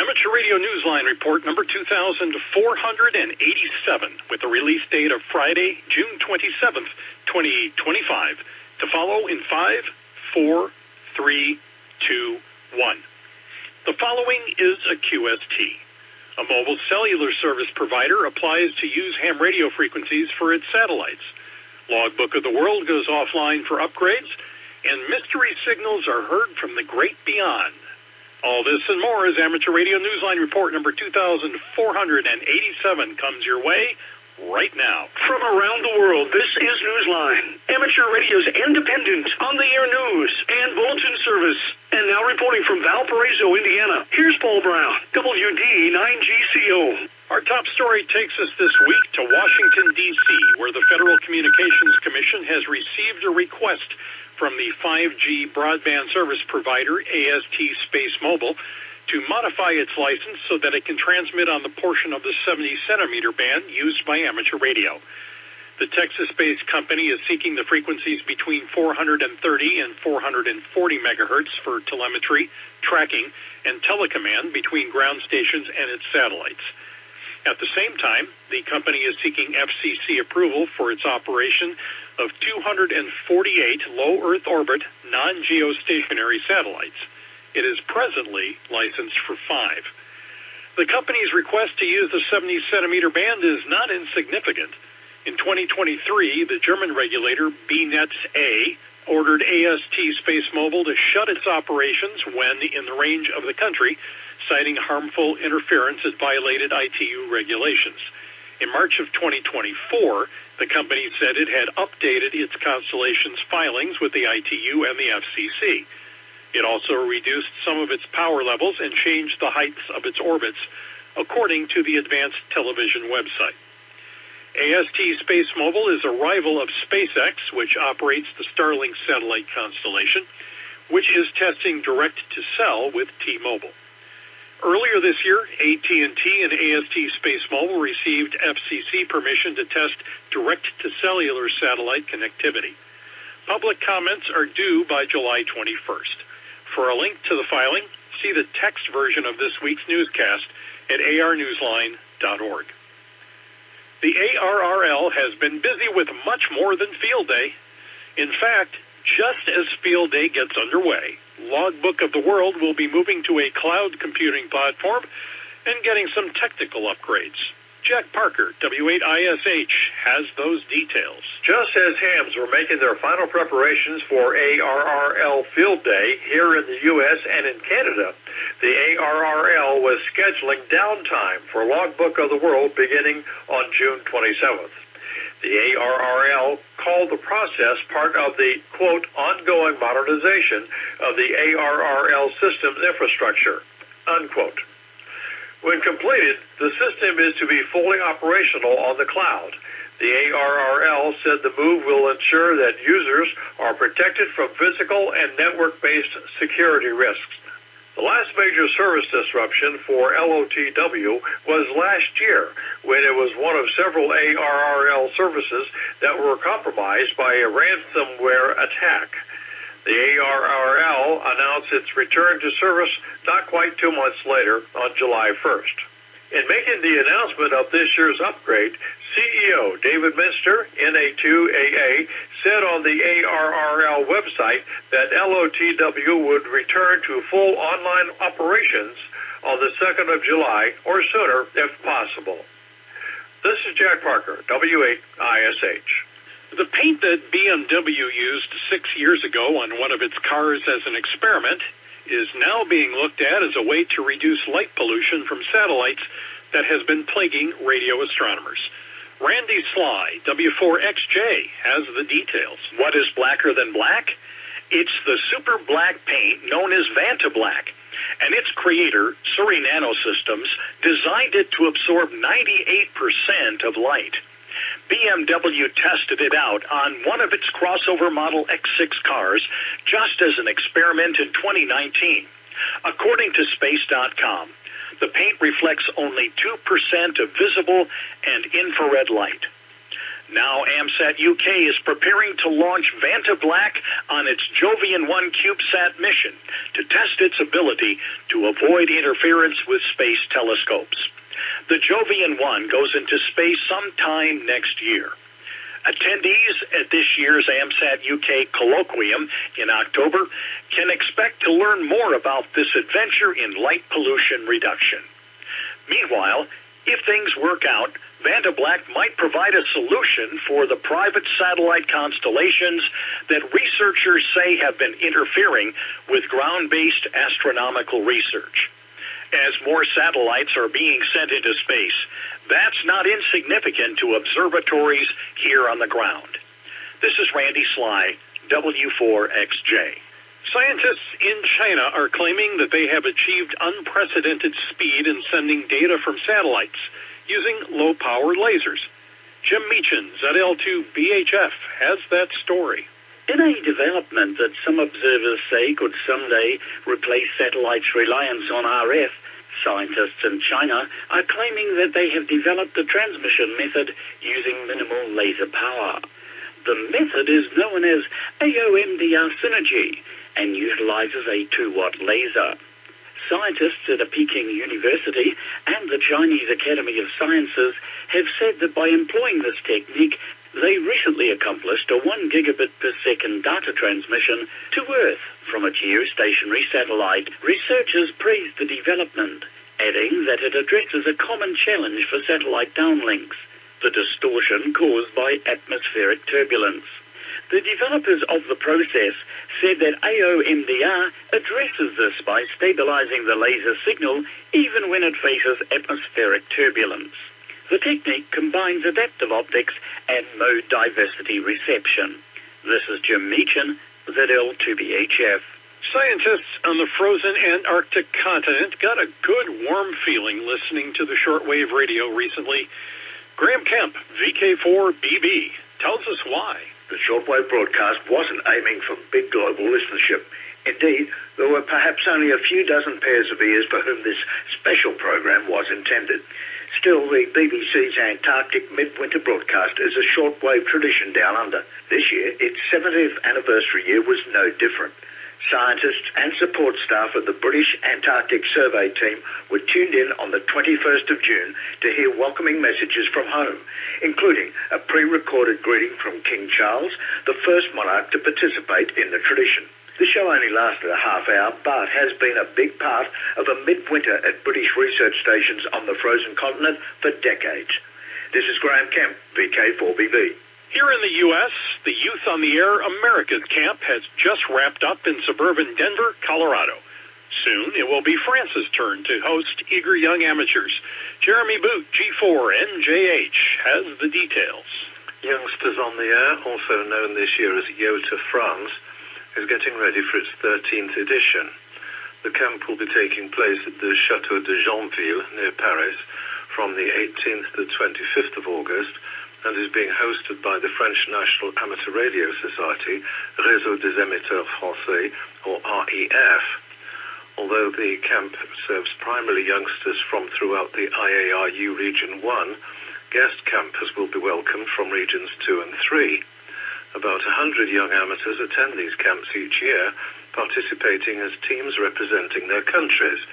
Amateur Radio Newsline report number 2487 with the release date of Friday, June 27th, 2025. To follow in 5, 4, 3, 2, 1. The following is a QST. A mobile cellular service provider applies to use ham radio frequencies for its satellites. Logbook of the World goes offline for upgrades, and mystery signals are heard from the great beyond. All this and more as Amateur Radio Newsline report number 2487 comes your way right now. From around the world, this is Newsline, Amateur Radio's independent, on-the-air news and bulletin service. And now reporting from Valparaiso, Indiana, here's Paul Brown, WD9GCO. Our top story takes us this week to Washington, D.C., where the Federal Communications Commission has received a request from the 5G broadband service provider, AST Space Mobile, to modify its license so that it can transmit on the portion of the 70-centimeter band used by amateur radio. The Texas-based company is seeking the frequencies between 430 and 440 megahertz for telemetry, tracking, and telecommand between ground stations and its satellites. At the same time, the company is seeking FCC approval for its operation of 248 low Earth orbit, non-geostationary satellites. It is presently licensed for 5. The company's request to use the 70-centimeter band is not insignificant. In 2023, the German regulator BNetzA ordered AST Space Mobile to shut its operations when in the range of the country, citing harmful interference that violated ITU regulations. In March of 2024, the company said it had updated its constellation's filings with the ITU and the FCC. It also reduced some of its power levels and changed the heights of its orbits, according to the Advanced Television website. AST Space Mobile is a rival of SpaceX, which operates the Starlink satellite constellation, which is testing direct-to-cell with T-Mobile. Earlier this year, AT&T and AST Space Mobile received FCC permission to test direct-to-cellular satellite connectivity. Public comments are due by July 21st. For a link to the filing, see the text version of this week's newscast at arnewsline.org. The ARRL has been busy with much more than Field Day. In fact, just as Field Day gets underway, Logbook of the World will be moving to a cloud computing platform and getting some technical upgrades. Jack Parker, W8ISH, has those details. Just as hams were making their final preparations for ARRL Field Day here in the U.S. and in Canada, the ARRL was scheduling downtime for Logbook of the World beginning on June 27th. The ARRL called the process part of the, quote, ongoing modernization of the ARRL system's infrastructure, unquote. When completed, the system is to be fully operational on the cloud. The ARRL said the move will ensure that users are protected from physical and network-based security risks. The last major service disruption for LOTW was last year, when it was one of several ARRL services that were compromised by a ransomware attack. The ARRL announced its return to service not quite 2 months later, on July 1st. In making the announcement of this year's upgrade, CEO David Minster, NA2AA, said on the ARRL website that LOTW would return to full online operations on the 2nd of July or sooner if possible. This is Jack Parker, W8ISH. The paint that BMW used 6 years ago on one of its cars as an experiment is now being looked at as a way to reduce light pollution from satellites that has been plaguing radio astronomers. Randy Sly, W4XJ, has the details. What is blacker than black? It's the super black paint known as VantaBlack, and its creator, Surrey Nanosystems, designed it to absorb 98% of light. BMW tested it out on one of its crossover Model X6 cars just as an experiment in 2019. According to Space.com, the paint reflects only 2% of visible and infrared light. Now, AMSAT UK is preparing to launch Vantablack on its Jovian-1 CubeSat mission to test its ability to avoid interference with space telescopes. The Jovian-1 goes into space sometime next year. Attendees at this year's AMSAT UK colloquium in October can expect to learn more about this adventure in light pollution reduction. Meanwhile, if things work out, Vantablack might provide a solution for the private satellite constellations that researchers say have been interfering with ground-based astronomical research. As more satellites are being sent into space, that's not insignificant to observatories here on the ground. This is Randy Sly, W4XJ. Scientists in China are claiming that they have achieved unprecedented speed in sending data from satellites using low-power lasers. Jim Meechan, ZL2BHF, has that story. In a development that some observers say could someday replace satellites' reliance on RF, scientists in China are claiming that they have developed a transmission method using minimal laser power. The method is known as AOMDR synergy and utilizes a 2-watt laser. Scientists at a Peking university and the Chinese Academy of Sciences have said that by employing this technique, they recently accomplished a 1 gigabit per second data transmission to Earth from a geostationary satellite. Researchers praised the development, adding that it addresses a common challenge for satellite downlinks, the distortion caused by atmospheric turbulence. The developers of the process said that AOMDR addresses this by stabilizing the laser signal even when it faces atmospheric turbulence. The technique combines adaptive optics and mode diversity reception. This is Jim Meechan, ZL2BHF. Scientists on the frozen Antarctic continent got a good warm feeling listening to the shortwave radio recently. Graham Kemp, VK4BB, tells us why. The shortwave broadcast wasn't aiming for big global listenership. Indeed, there were perhaps only a few dozen pairs of ears for whom this special program was intended. Still, the BBC's Antarctic midwinter broadcast is a shortwave tradition down under. This year, its 70th anniversary year was no different. Scientists and support staff of the British Antarctic Survey team were tuned in on the 21st of June to hear welcoming messages from home, including a pre-recorded greeting from King Charles, the first monarch to participate in the tradition. The show only lasted a half hour, but has been a big part of a midwinter at British research stations on the frozen continent for decades. This is Graham Kemp, VK4BB. Here in the U.S., the Youth on the Air America Camp has just wrapped up in suburban Denver, Colorado. Soon, it will be France's turn to host eager young amateurs. Jeremy Boot, G4NJH, has the details. Youngsters on the Air, also known this year as YOTA France, is getting ready for its 13th edition. The camp will be taking place at the Château de Jeanville, near Paris, from the 18th to the 25th of August, and is being hosted by the French National Amateur Radio Society, Réseau des Émetteurs Français, or REF. Although the camp serves primarily youngsters from throughout the IARU Region 1, guest campers will be welcomed from Regions 2 and 3. About 100 young amateurs attend these camps each year, participating as teams representing their countries.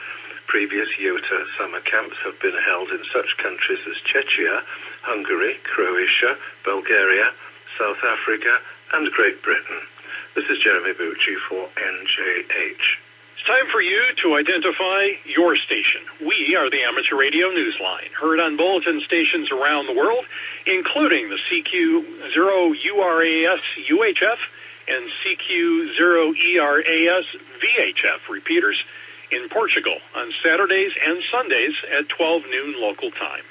Previous YOTA summer camps have been held in such countries as Czechia, Hungary, Croatia, Bulgaria, South Africa, and Great Britain. This is Jeremy Boot, G4NJH. It's time for you to identify your station. We are the Amateur Radio Newsline, heard on bulletin stations around the world, including the CQ0URAS UHF and CQ0ERAS VHF repeaters in Portugal on Saturdays and Sundays at 12 noon local time.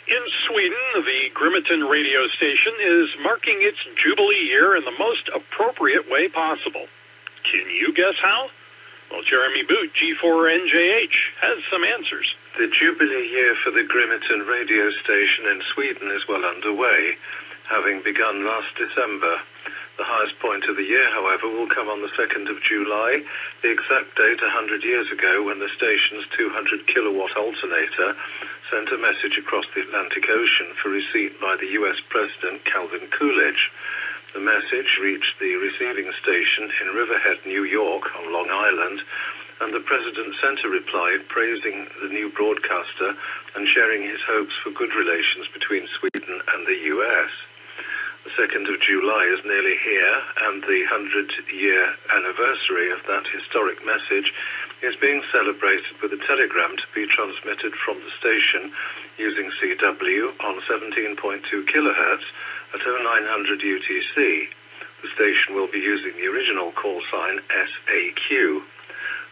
In Sweden, the Grimeton radio station is marking its Jubilee year in the most appropriate way possible. Can you guess how? Well, Jeremy Boot, G4NJH, has some answers. The Jubilee year for the Grimeton radio station in Sweden is well underway, having begun last December. The highest point of the year, however, will come on the 2nd of July, the exact date 100 years ago when the station's 200-kilowatt alternator sent a message across the Atlantic Ocean for receipt by the U.S. President Calvin Coolidge. The message reached the receiving station in Riverhead, New York, on Long Island, and the President sent a reply praising the new broadcaster and sharing his hopes for good relations between Sweden and the U.S. The 2nd of July is nearly here, and the 100-year anniversary of that historic message is being celebrated with a telegram to be transmitted from the station using CW on 17.2 kilohertz at 0900 UTC. The station will be using the original call sign SAQ.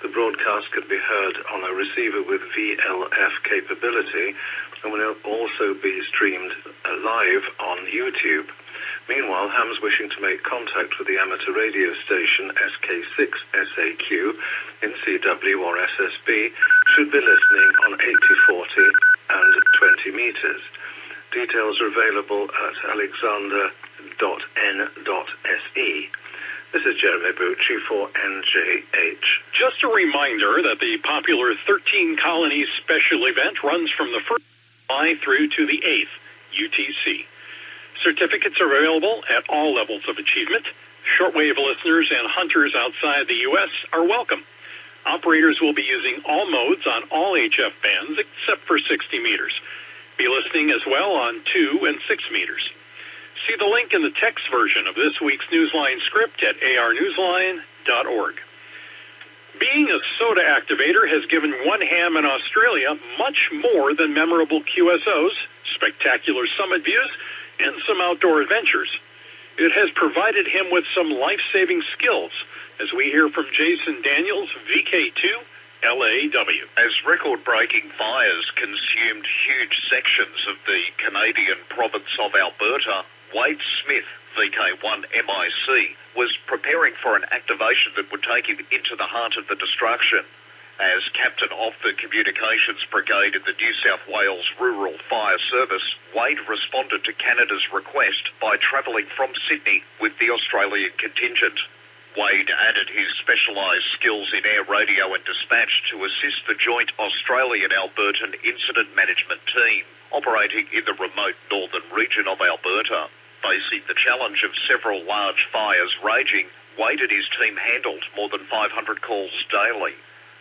The broadcast can be heard on a receiver with VLF capability and will also be streamed live on YouTube. Meanwhile, hams wishing to make contact with the amateur radio station SK6SAQ in CW or SSB should be listening on 8040 and 20 meters. Details are available at alexander.n.se. This is Jeremy Bucci for NJH. Just a reminder that the popular 13 Colonies special event runs from the 1st of July through to the 8th, UTC. Certificates are available at all levels of achievement. Shortwave listeners and hunters outside the U.S. are welcome. Operators will be using all modes on all HF bands except for 60 meters. Be listening as well on 2 and 6 meters. See the link in the text version of this week's Newsline script at arnewsline.org. Being a soda activator has given one ham in Australia much more than memorable QSOs, spectacular summit views, and some outdoor adventures. It has provided him with some life-saving skills, as we hear from Jason Daniels, VK2, LAW. As record-breaking fires consumed huge sections of the Canadian province of Alberta, Wade Smith, VK1 MIC, was preparing for an activation that would take him into the heart of the destruction. As captain of the Communications Brigade in the New South Wales Rural Fire Service, Wade responded to Canada's request by travelling from Sydney with the Australian contingent. Wade added his specialised skills in air radio and dispatch to assist the joint Australian-Albertan Incident Management Team, operating in the remote northern region of Alberta. Facing the challenge of several large fires raging, Wade and his team handled more than 500 calls daily.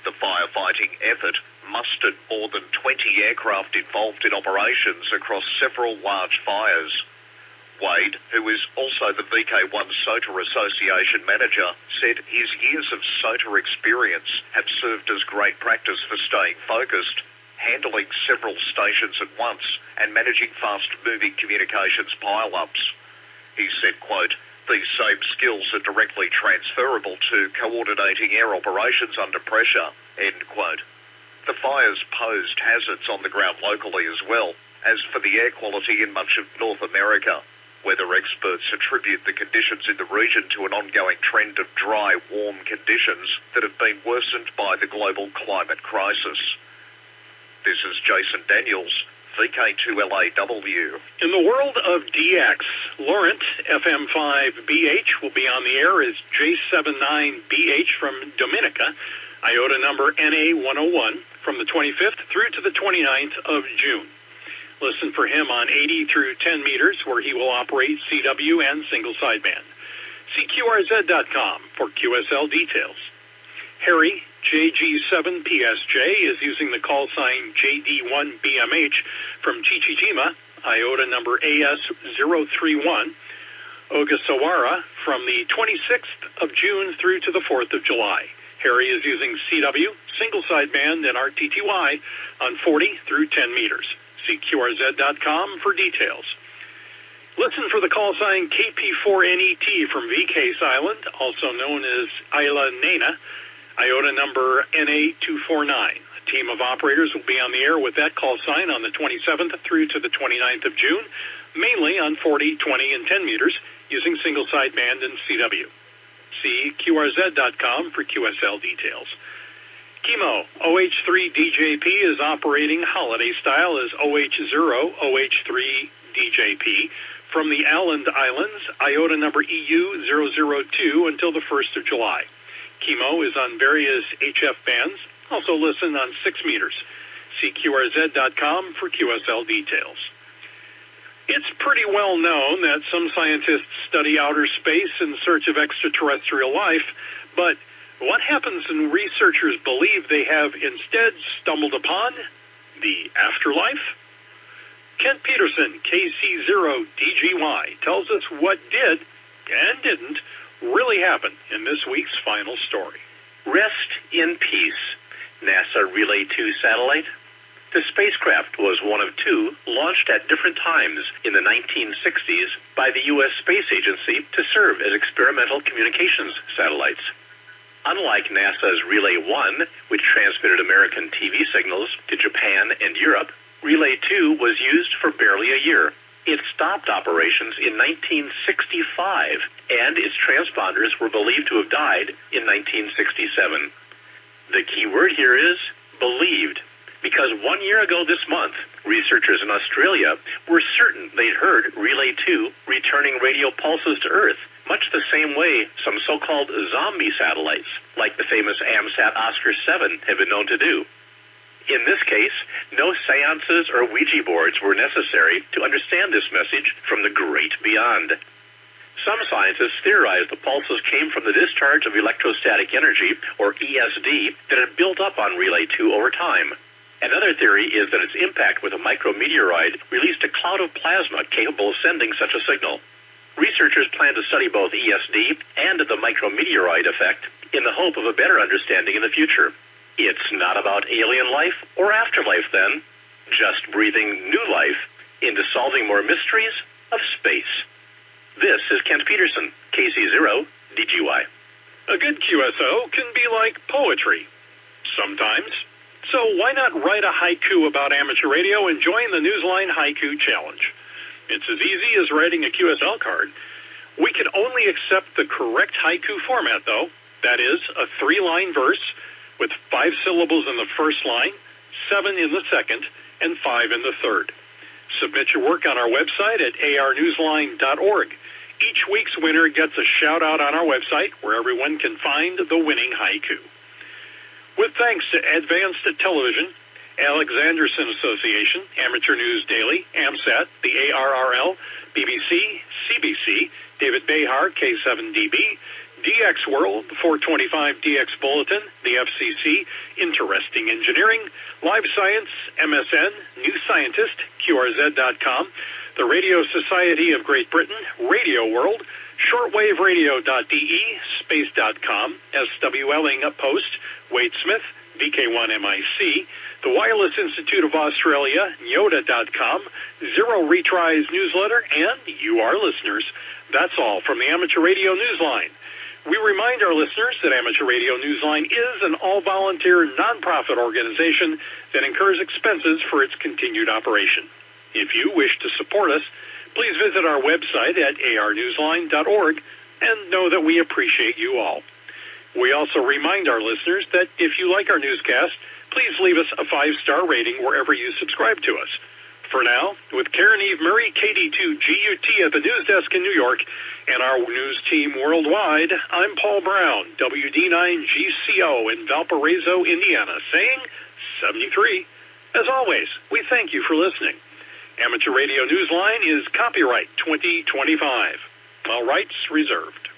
The firefighting effort mustered more than 20 aircraft involved in operations across several large fires. Wade, who is also the VK1 SOTA Association manager, said his years of SOTA experience have served as great practice for staying focused, handling several stations at once, and managing fast-moving communications pile-ups. He said, quote, "These same skills are directly transferable to coordinating air operations under pressure," end quote. The fires posed hazards on the ground locally as well as for the air quality in much of North America. Weather experts attribute the conditions in the region to an ongoing trend of dry, warm conditions that have been worsened by the global climate crisis. This is Jason Daniels, VK2LAW. In the world of DX, Laurent FM5BH will be on the air as J79BH from Dominica, IOTA number NA101, from the 25th through to the 29th of June. Listen for him on 80 through 10 meters, where he will operate CW and single sideband. See QRZ.com for QSL details. Harry, JG7PSJ, is using the call sign JD1BMH from Chichijima, IOTA number AS031. Ogasawara from the 26th of June through to the 4th of July. Harry is using CW, single sideband, and RTTY on 40 through 10 meters. See QRZ.com for details. Listen for the call sign KP4NET from VK's Island, also known as Isla Nena, IOTA number NA249. A team of operators will be on the air with that call sign on the 27th through to the 29th of June, mainly on 40, 20, and 10 meters, using single sideband and CW. See QRZ.com for QSL details. Chemo, OH3DJP is operating holiday style as OH0, OH3DJP from the Åland Islands, IOTA number EU002 until the 1st of July. Chemo is on various HF bands. Also listen on 6 meters. See QRZ.com for QSL details. It's pretty well known that some scientists study outer space in search of extraterrestrial life, but what happens when researchers believe they have instead stumbled upon the afterlife? Kent Peterson, KC0DGY, tells us what did and didn't really happen in this week's final story. Rest in peace, NASA Relay 2 satellite. The spacecraft was one of 2 launched at different times in the 1960s by the U.S. Space Agency to serve as experimental communications satellites. Unlike NASA's Relay 1, which transmitted American TV signals to Japan and Europe, Relay 2 was used for barely a year. It stopped operations in 1965, and its transponders were believed to have died in 1967. The key word here is believed, because 1 year ago this month, researchers in Australia were certain they'd heard Relay 2 returning radio pulses to Earth, much the same way some so-called zombie satellites, like the famous AMSAT Oscar 7, have been known to do. In this case, no seances or Ouija boards were necessary to understand this message from the great beyond. Some scientists theorized the pulses came from the discharge of electrostatic energy, or ESD, that had built up on Relay 2 over time. Another theory is that its impact with a micrometeorite released a cloud of plasma capable of sending such a signal. Researchers plan to study both ESD and the micrometeorite effect in the hope of a better understanding in the future. It's not about alien life or afterlife, then, just breathing new life into solving more mysteries of space. This is Kent Peterson, KC0DGY. A good QSO can be like poetry, sometimes. So why not write a haiku about amateur radio and join the Newsline Haiku Challenge? It's as easy as writing a QSL card. We can only accept the correct haiku format, though. That is, a 3-line verse with 5 syllables in the first line, 7 in the second, and 5 in the third. Submit your work on our website at arnewsline.org. Each week's winner gets a shout-out on our website, where everyone can find the winning haiku. With thanks to Advanced Television, Alexanderson Association, Amateur News Daily, AMSAT, the ARRL, BBC, CBC, David Behar, K7DB, DX World, the 425 DX Bulletin, the FCC, Interesting Engineering, Live Science, MSN, New Scientist, QRZ.com, the Radio Society of Great Britain, Radio World, shortwaveradio.de, space.com, SWLing Post, Wade Smith, VK1MIC, the Wireless Institute of Australia, Yoda.com, Zero Retries Newsletter, and you, our listeners. That's all from the Amateur Radio Newsline. We remind our listeners that Amateur Radio Newsline is an all-volunteer, non-profit organization that incurs expenses for its continued operation. If you wish to support us, please visit our website at arnewsline.org and know that we appreciate you all. We also remind our listeners that if you like our newscast, please leave us a 5-star rating wherever you subscribe to us. For now, with Karen Eve Murray, KD2GUT at the news desk in New York, and our news team worldwide, I'm Paul Brown, WD9GCO in Valparaiso, Indiana, saying 73. As always, we thank you for listening. Amateur Radio Newsline is copyright 2025. All rights reserved.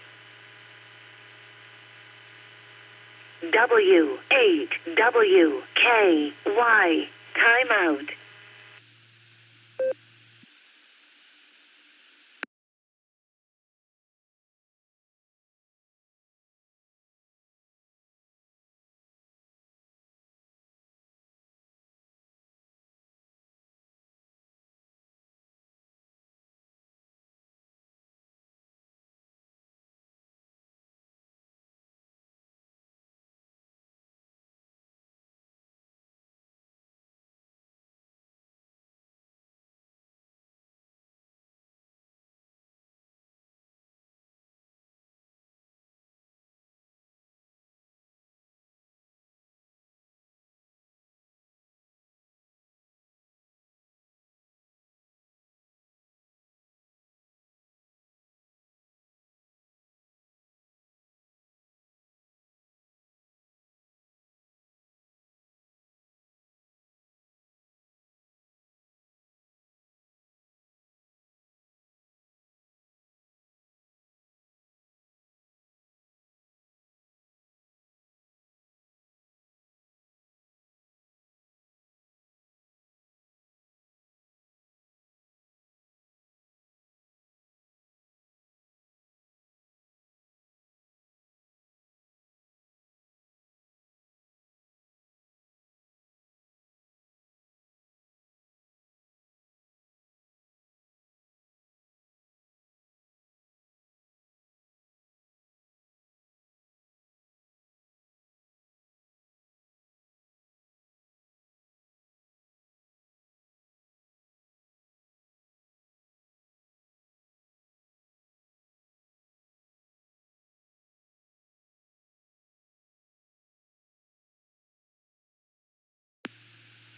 W8WKY. Timeout.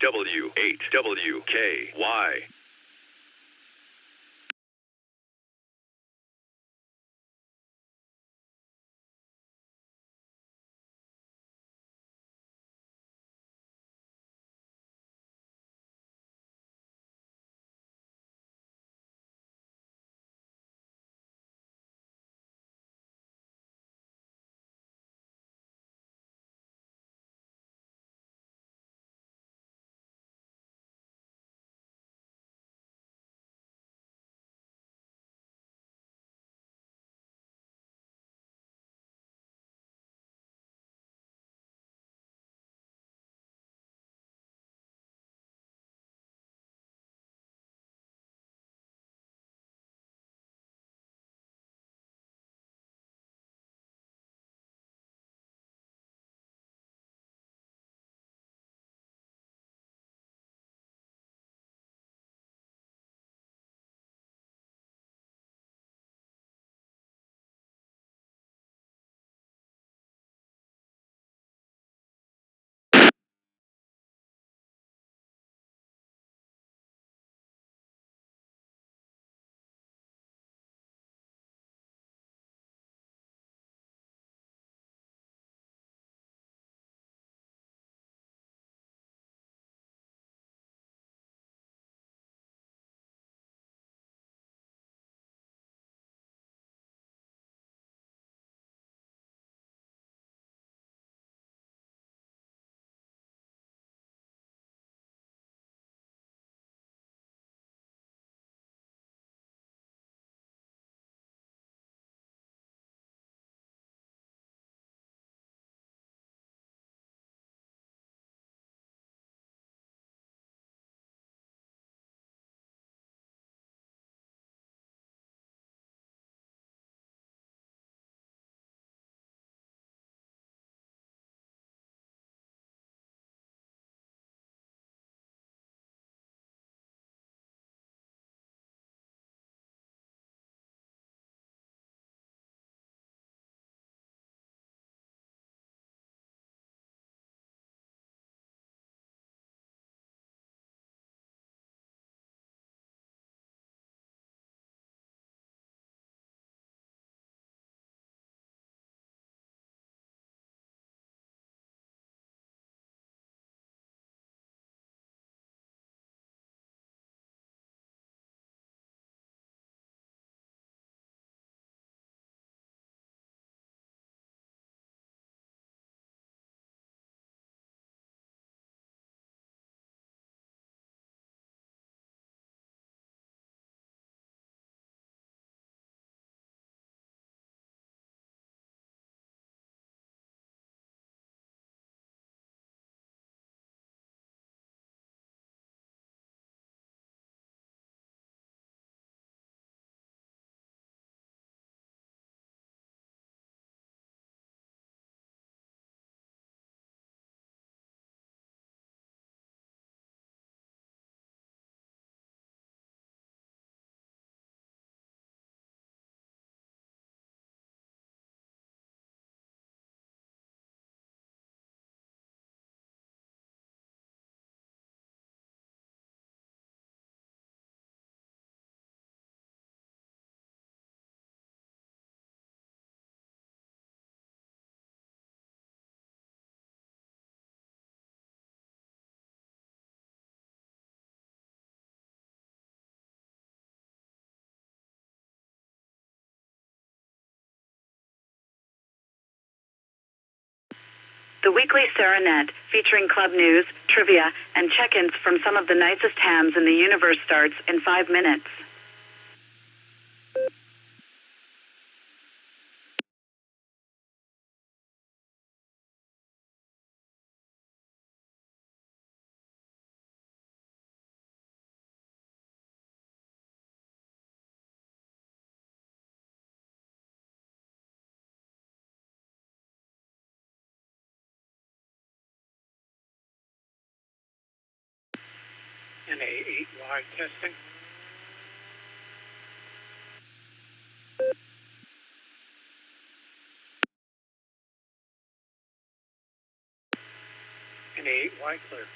W8WKY. The weekly Serenet, featuring club news, trivia, and check-ins from some of the nicest hams in the universe starts in 5 minutes. NA8Y testing. NA8Y clear.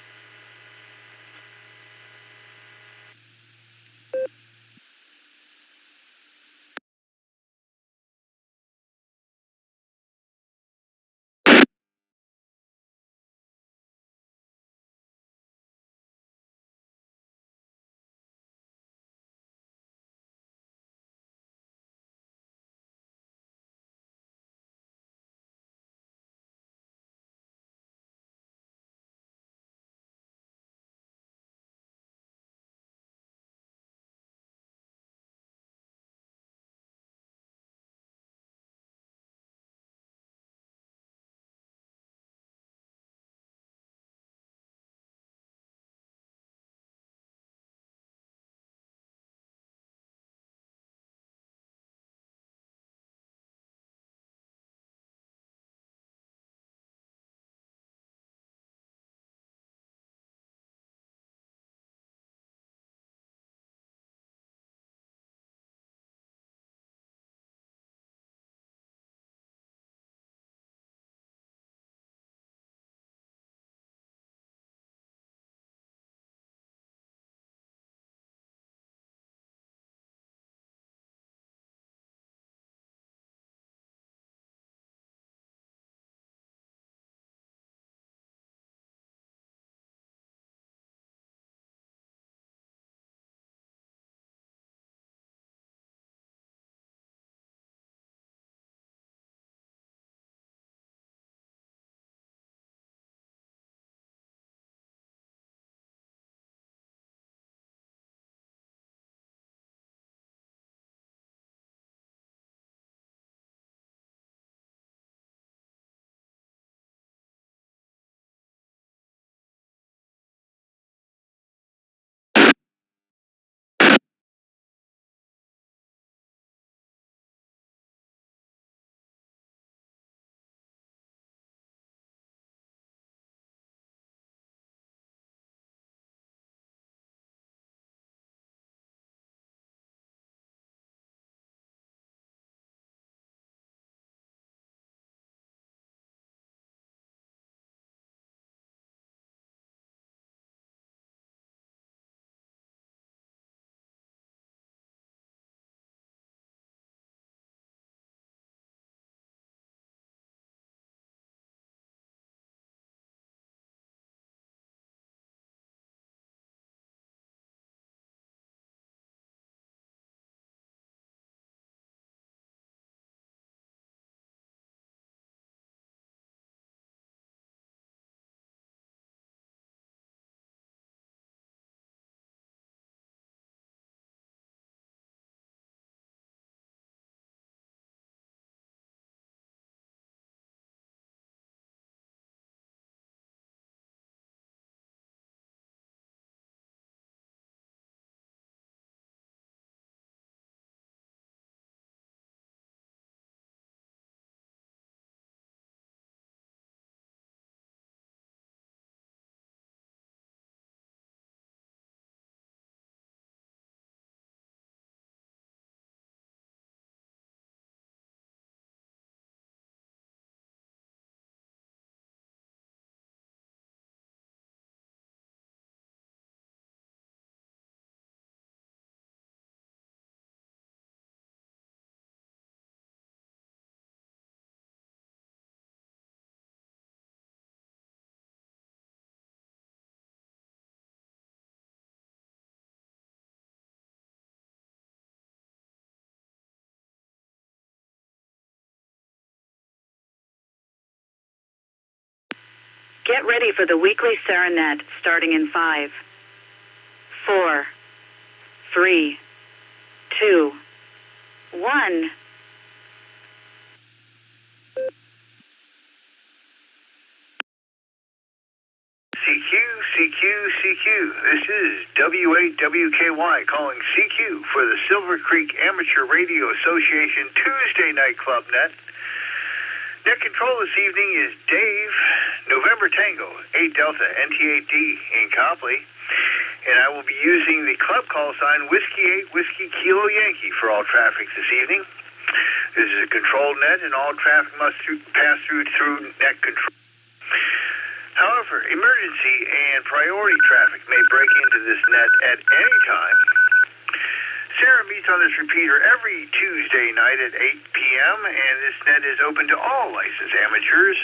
Get ready for the weekly Serenet starting in 5, 4, 3, 2, 1. CQ. This is W8WKY calling CQ for the Silvercreek Amateur Radio Association Tuesday Night Club Net. Net control this evening is Dave, November Tango, 8 Delta, NT8D in Copley. And I will be using the club call sign Whiskey 8 Whiskey Kilo Yankee for all traffic this evening. This is a controlled net and all traffic must pass through net control. However, emergency and priority traffic may break into this net at any time. Sarah meets on this repeater every Tuesday night at 8 p.m., and this net is open to all licensed amateurs.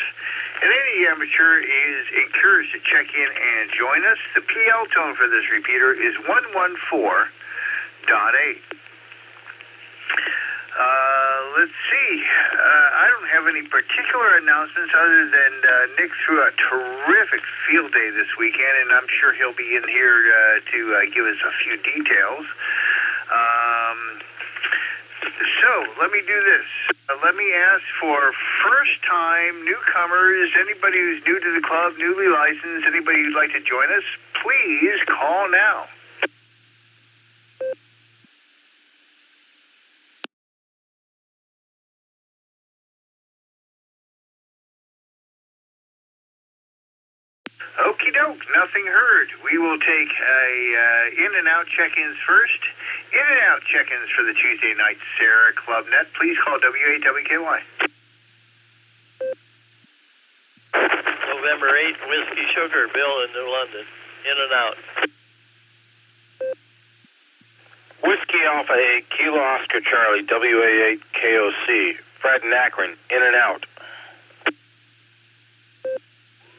And any amateur is encouraged to check in and join us. The PL tone for this repeater is 114.8. Let's see. I don't have any particular announcements other than Nick threw a terrific field day this weekend, and I'm sure he'll be in here to give us a few details. So let me do this. Let me ask for first-time newcomers, anybody who's new to the club, newly licensed, anybody who'd like to join us, please call now. Okie doke, nothing heard. We will take in and out check-ins first. In and out check-ins for the Tuesday night Sarah Club Net. Please call W8WKY. November 8th, Whiskey Sugar, Bill in New London. In and out. Whiskey Alpha 8, Kilo Oscar Charlie, WA8 KOC. Fred in Akron, in and out.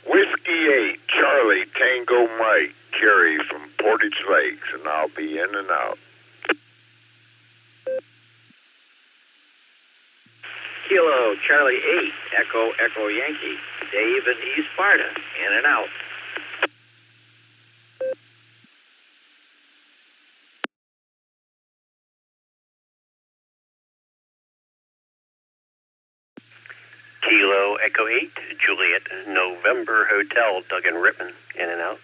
Whiskey 8, Charlie, Tango Mike, Kerry from Portage Lakes, and I'll be in and out. Kilo, Charlie 8, Echo Yankee, Dave in East Sparta, in and out. Kilo, Echo 8, Juliet, November Hotel, Duggan Rippin, in and out.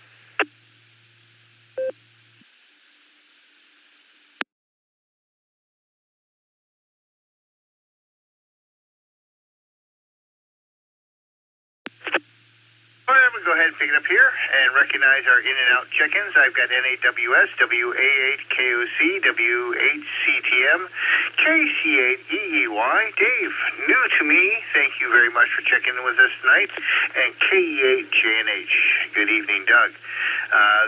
All right, I'm going to go ahead and pick it up here and recognize our in and out check-ins. I've got N8WS, WA8KOC, W8CTM, KC8EEY, Dave, new to me, thank you very much for checking in with us tonight, and KE8JNH. Good evening, Doug.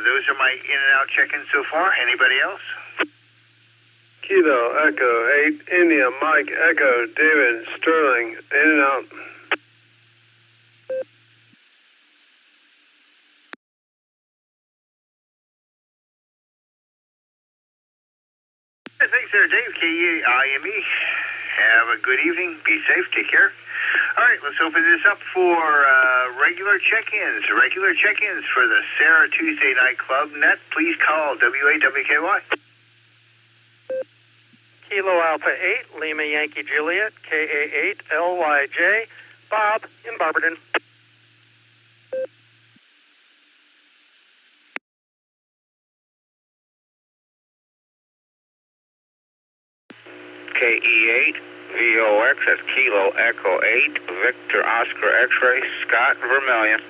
Those are my in and out check-ins so far. Anybody else? Kilo, Echo 8, India, Mike, Echo, David, Sterling, in and out. Thanks there, Dave. KEIME. Have a good evening. Be safe. Take care. All right, let's open this up for regular check-ins. Regular check-ins for the Sarah Tuesday Night Club Net. Please call W8WKY. Kilo Alpha 8, Lima Yankee Juliet, KA8 LYJ, Bob in Barberton. KE8, VOX, that's Kilo Echo 8, Victor Oscar X-Ray, Scott Vermillion.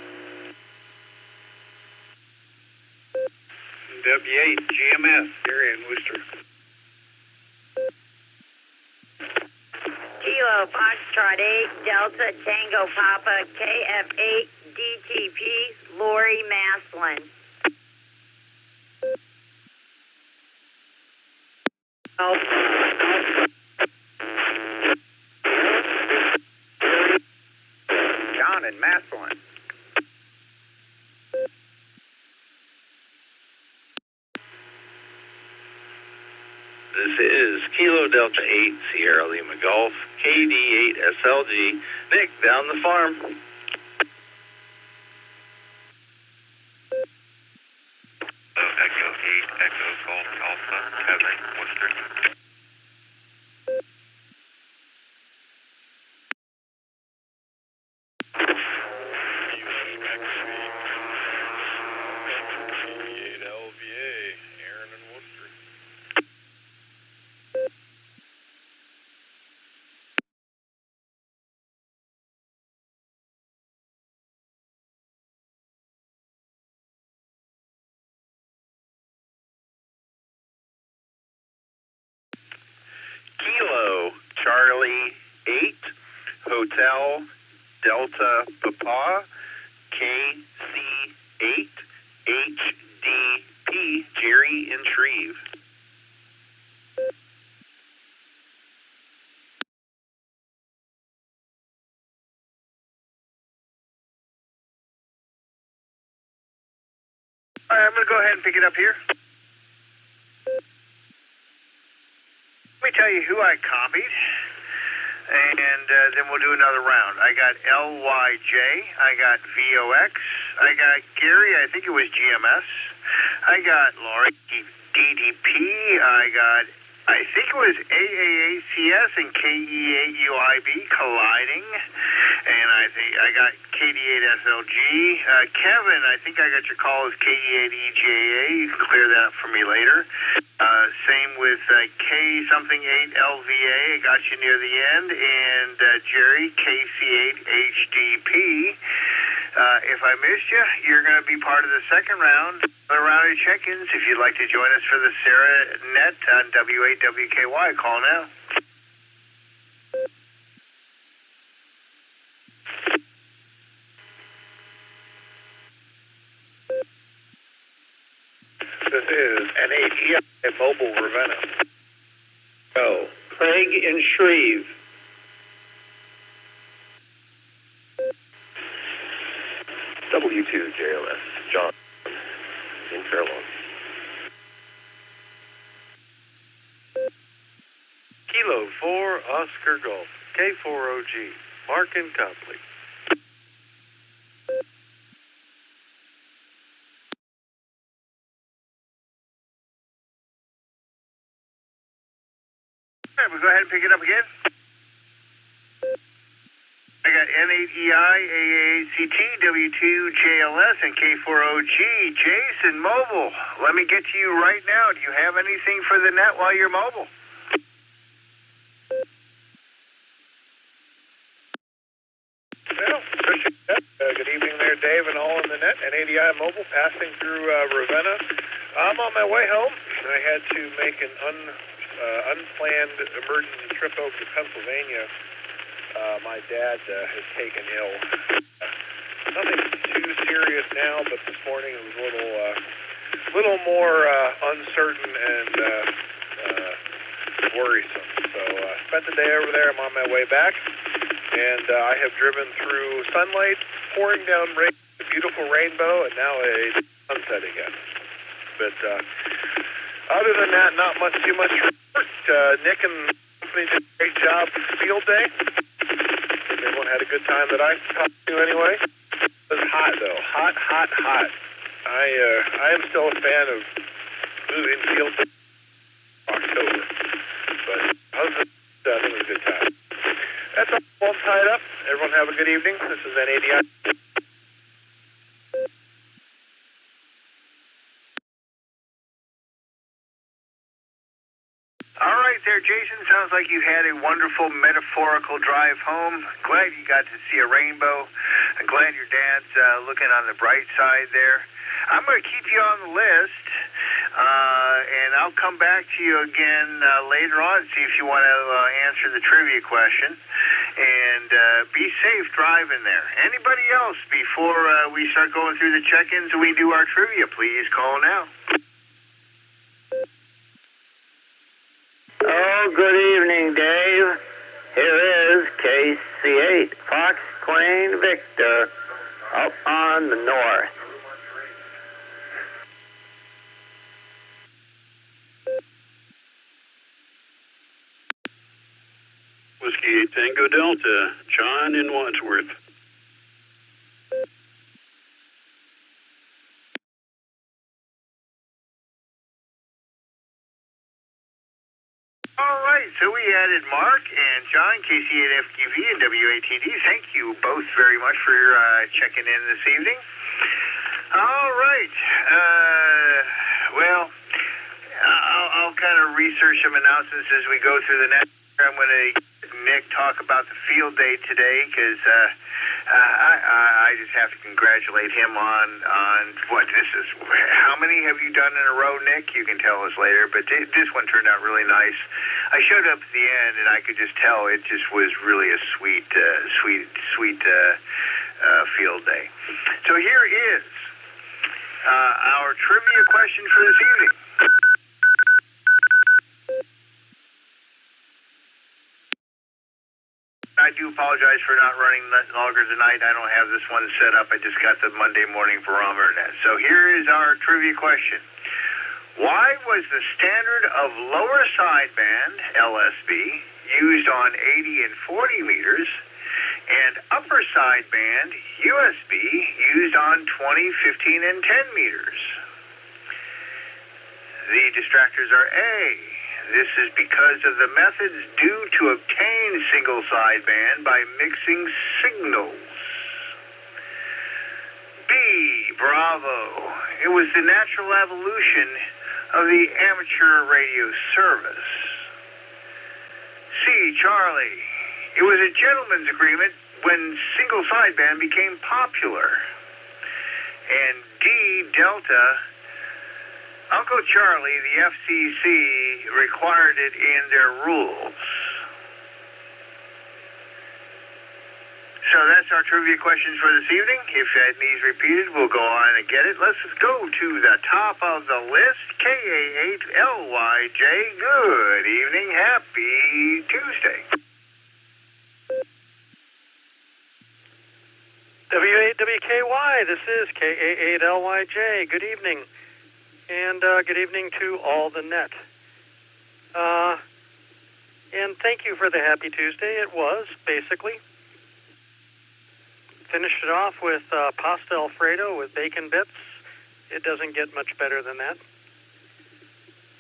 W8, GMS, Gary in Worcester. Kilo Foxtrot 8, Delta Tango Papa, KF8, DTP, Lori Maslin. John in Maslin. This is Kilo Delta 8, Sierra Lima Golf, KD8 SLG, Nick down the farm. Kilo Charlie 8 Hotel Delta Papa KC8 HDP Jerry in Shreve. All right, I'm going to go ahead and pick it up here. Let me tell you who I copied, and then we'll do another round. I got LYJ, I got VOX, I got Gary, I think it was GMS, I got Lori, DDP, I think it was AAACS and KE8UIB colliding, and I think I got KD8SLG. Kevin, I think I got your call as KE8EJA. You can clear that up for me later. Same with K something 8LVA. I got you near the end, and Jerry KC8HDP. If I missed you, you're going to be part of the second round. Another round of check-ins. If you'd like to join us for the Sarah Net on W8WKY, call now. This is N8EI Mobile Ravenna. Go. Craig in Shreve. W2JLS, John in Fairlawn. Kilo 4 Oscar Golf, K4OG, Mark in Copley. All right, we'll go ahead and pick it up again. I got N8EI, AACT, W2JLS, and K4OG. Jason, mobile. Let me get to you right now. Do you have anything for the net while you're mobile? Well, appreciate that. Good evening there, Dave, and all in the net. N8EI Mobile passing through Ravenna. I'm on my way home. I had to make an unplanned emergency trip over to Pennsylvania. My dad has taken ill. Nothing too serious now, but this morning it was a little more uncertain and worrisome. So spent the day over there. I'm on my way back, and I have driven through sunlight, pouring down rain, a beautiful rainbow, and now a sunset again. But other than that, not too much report. Nick and company did a great job field day. Everyone had a good time that I talked to anyway. It was hot though, hot. I am still a fan of moving field day in October, but other than that, it was a good time. That's all tied up. Everyone have a good evening. This is N8EI. All right there, Jason. Sounds like you had a wonderful metaphorical drive home. Glad you got to see a rainbow. I'm glad your dad's looking on the bright side there. I'm going to keep you on the list, and I'll come back to you again later on and see if you want to answer the trivia question. And be safe driving there. Anybody else before we start going through the check-ins and we do our trivia, please call now. Oh, good evening, Dave. Here is KC8, Fox Queen Victor, up on the north. Whiskey 8 Tango Delta, John in Wadsworth. All right, so we added Mark and John, KC8FQV and WATD. Thank you both very much for checking in this evening. All right. Well, I'll kind of research some announcements as we go through the net. I'm going to Nick talk about the field day today because I just have to congratulate him on what this is. How many have you done in a row, Nick? You can tell us later, but this one turned out really nice. I showed up at the end, and I could just tell it just was really a sweet field day. So here is our trivia question for this evening. I do apologize for not running longer tonight. I don't have this one set up. I just got the Monday morning barometer net. So here is our trivia question. Why was the standard of lower sideband, LSB, used on 80 and 40 meters, and upper sideband, USB, used on 20, 15, and 10 meters? The distractors are A. This is because of the methods due to obtain single sideband by mixing signals. B, bravo. It was the natural evolution of the amateur radio service. C, Charlie. It was a gentleman's agreement when single sideband became popular. And D, Delta. Uncle Charlie, the FCC, required it in their rules. So that's our trivia questions for this evening. If that needs repeated, we'll go on and get it. Let's go to the top of the list, KA8LYJ. Good evening. Happy Tuesday. W8WKY, this is KA8LYJ. Good evening. And good evening to all the net. And thank you for the Happy Tuesday. It was, basically. Finished it off with pasta Alfredo with bacon bits. It doesn't get much better than that.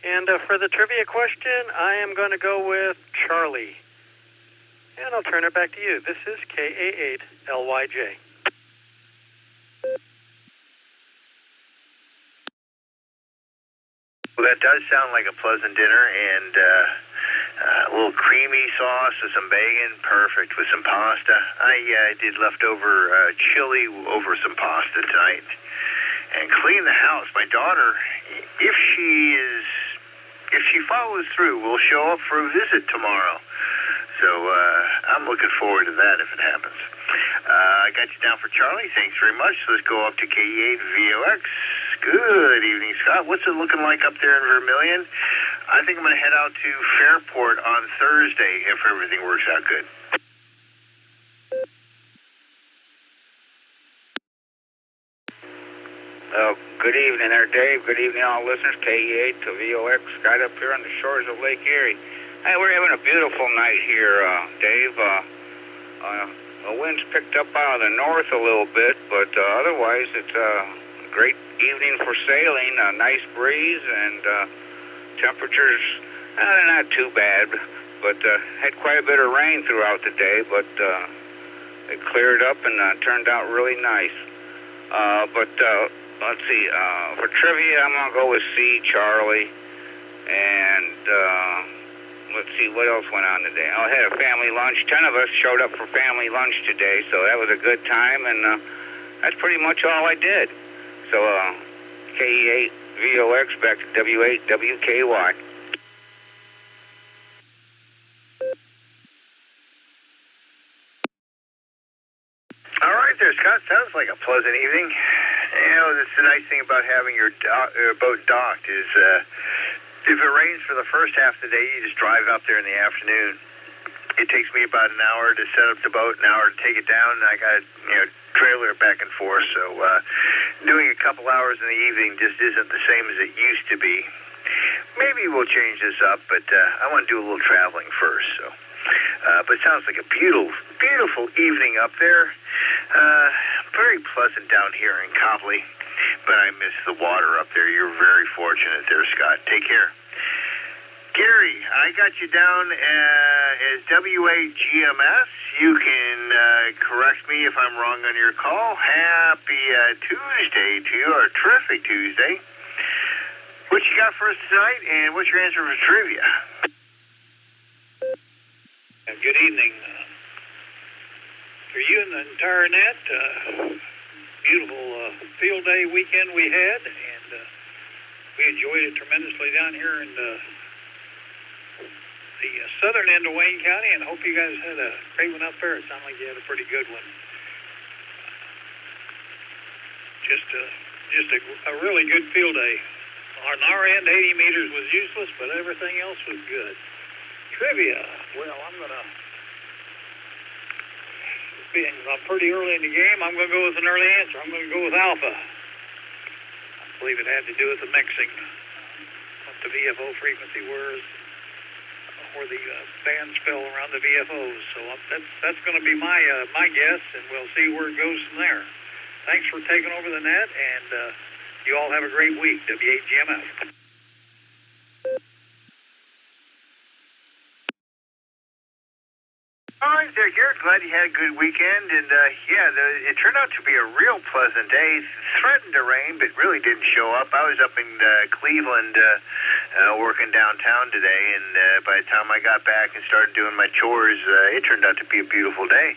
And for the trivia question, I am going to go with Charlie. And I'll turn it back to you. This is KA8LYJ. Well, that does sound like a pleasant dinner, and a little creamy sauce with some bacon, perfect, with some pasta. I did leftover chili over some pasta tonight, and clean the house. My daughter, if she follows through, will show up for a visit tomorrow. So I'm looking forward to that if it happens. I got you down for Charlie. Thanks very much. So let's go up to K8VOX. Good evening, Scott. What's it looking like up there in Vermilion? I think I'm going to head out to Fairport on Thursday if everything works out good. Good evening there, Dave. Good evening, all listeners. KE8 to VOX. Scott up here on the shores of Lake Erie. Hey, we're having a beautiful night here, Dave. The wind's picked up out of the north a little bit, but otherwise it's a great evening for sailing. A nice breeze, and temperatures, they're not too bad, but had quite a bit of rain throughout the day, but it cleared up and turned out really nice. But let's see, for trivia, I'm going to go with C, Charlie, and let's see, what else went on today? I had a family lunch. 10 of us showed up for family lunch today, so that was a good time, and that's pretty much all I did. So, KE8VOX back to W8WKY. All right there, Scott. Sounds like a pleasant evening. You know, that's the nice thing about having your boat docked is if it rains for the first half of the day, you just drive up there in the afternoon. It takes me about an hour to set up the boat, an hour to take it down, and I got to, trailer it back and forth. So doing a couple hours in the evening just isn't the same as it used to be. Maybe we'll change this up, but I want to do a little traveling first. So, but it sounds like a beautiful, beautiful evening up there. Very pleasant down here in Copley, but I miss the water up there. You're very fortunate there, Scott. Take care. Gary, I got you down as W8GMS. You can correct me if I'm wrong on your call. Happy Tuesday to you, or terrific Tuesday. What you got for us tonight, and what's your answer for trivia? Good evening. For you and the entire net, beautiful field day weekend we had, and we enjoyed it tremendously down here in the southern end of Wayne County, and hope you guys had a great one up there. It sounded like you had a pretty good one. Just a really good field day. On our end, 80 meters was useless, but everything else was good. Trivia. Well, being pretty early in the game, I'm going to go with an early answer. I'm going to go with alpha. I believe it had to do with the mixing, what the VFO frequency was, where the bands fell around the VFOs. So that's going to be my guess, and we'll see where it goes from there. Thanks for taking over the net, and you all have a great week. W8GMS. All right, there, Garrett. Glad you had a good weekend, and it turned out to be a real pleasant day. It threatened to rain, but really didn't show up. I was up in Cleveland working downtown today, and by the time I got back and started doing my chores, it turned out to be a beautiful day.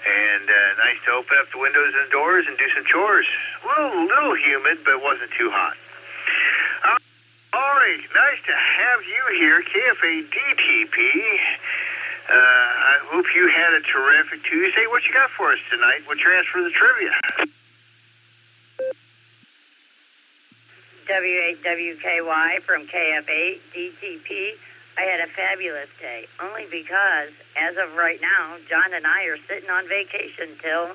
And nice to open up the windows and doors and do some chores. Well, a little humid, but it wasn't too hot. All right, nice to have you here, KFA DTP. I hope you had a terrific Tuesday. What you got for us tonight? What's your answer for the trivia? W8WKY from KF8 DTP. I had a fabulous day, only because, as of right now, John and I are sitting on vacation till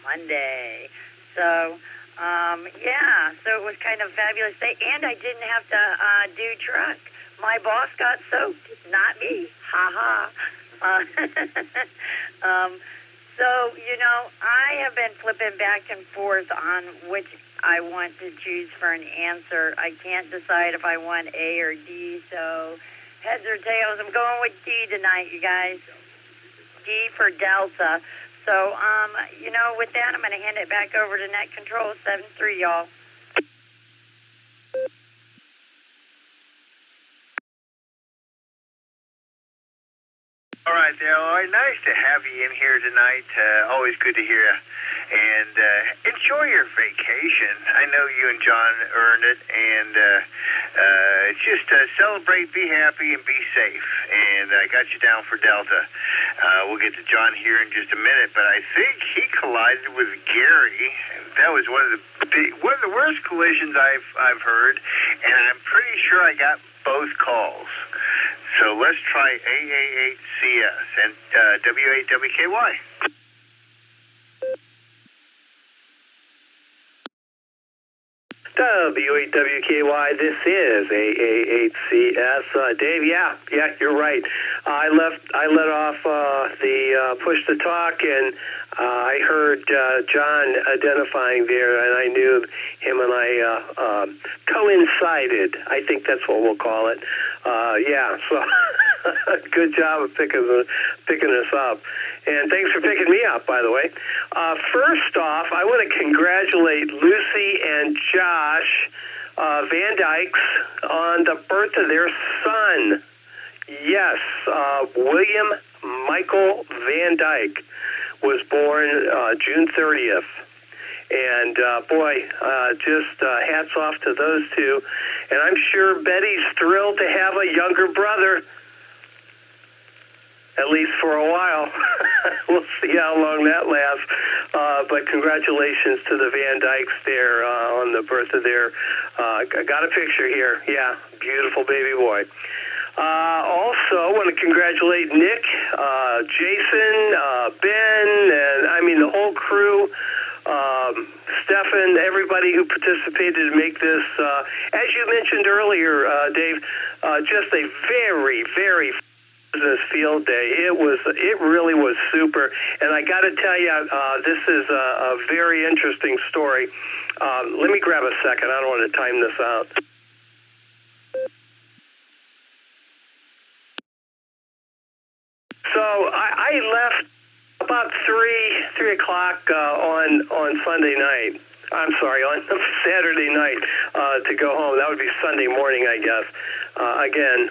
Monday. So, so it was kind of a fabulous day, and I didn't have to do truck. My boss got soaked, not me. Ha-ha. So, I have been flipping back and forth on which I want to choose for an answer. I can't decide if I want A or D, so heads or tails, I'm going with D tonight, you guys. D for Delta. So, with that, I'm going to hand it back over to Net Control 7-3, y'all. All right, Dale. Nice to have you in here tonight. Always good to hear you. And enjoy your vacation. I know you and John earned it. And just celebrate, be happy, and be safe. And I got you down for Delta. We'll get to John here in just a minute. But I think he collided with Gary. That was one of the worst collisions I've heard. And I'm pretty sure I got both calls. So let's try AA8CS and W8WKY. W8WKY, this is AA8CS. Dave, yeah, you're right. I let off the push to talk, and I heard John identifying there, and I knew him and I coincided. I think that's what we'll call it. So good job of picking us up. And thanks for picking me up, by the way. First off, I want to congratulate Lucy and Josh Van Dykes on the birth of their son. Yes, William Michael Van Dyke was born June 30th. And, just hats off to those two. And I'm sure Betty's thrilled to have a younger brother, at least for a while. We'll see how long that lasts. But congratulations to the Van Dykes there on the birth of their... I got a picture here. Yeah, beautiful baby boy. Also, want to congratulate Nick, Jason, Ben, and the whole crew. Stefan, everybody who participated to make this, as you mentioned earlier, Dave, just a very, very business field day. It really was super, and I got to tell you, this is a very interesting story. Let me grab a second. I don't want to time this out. So I left about 3 o'clock on Sunday night. I'm sorry, on Saturday night to go home. That would be Sunday morning, I guess. Again,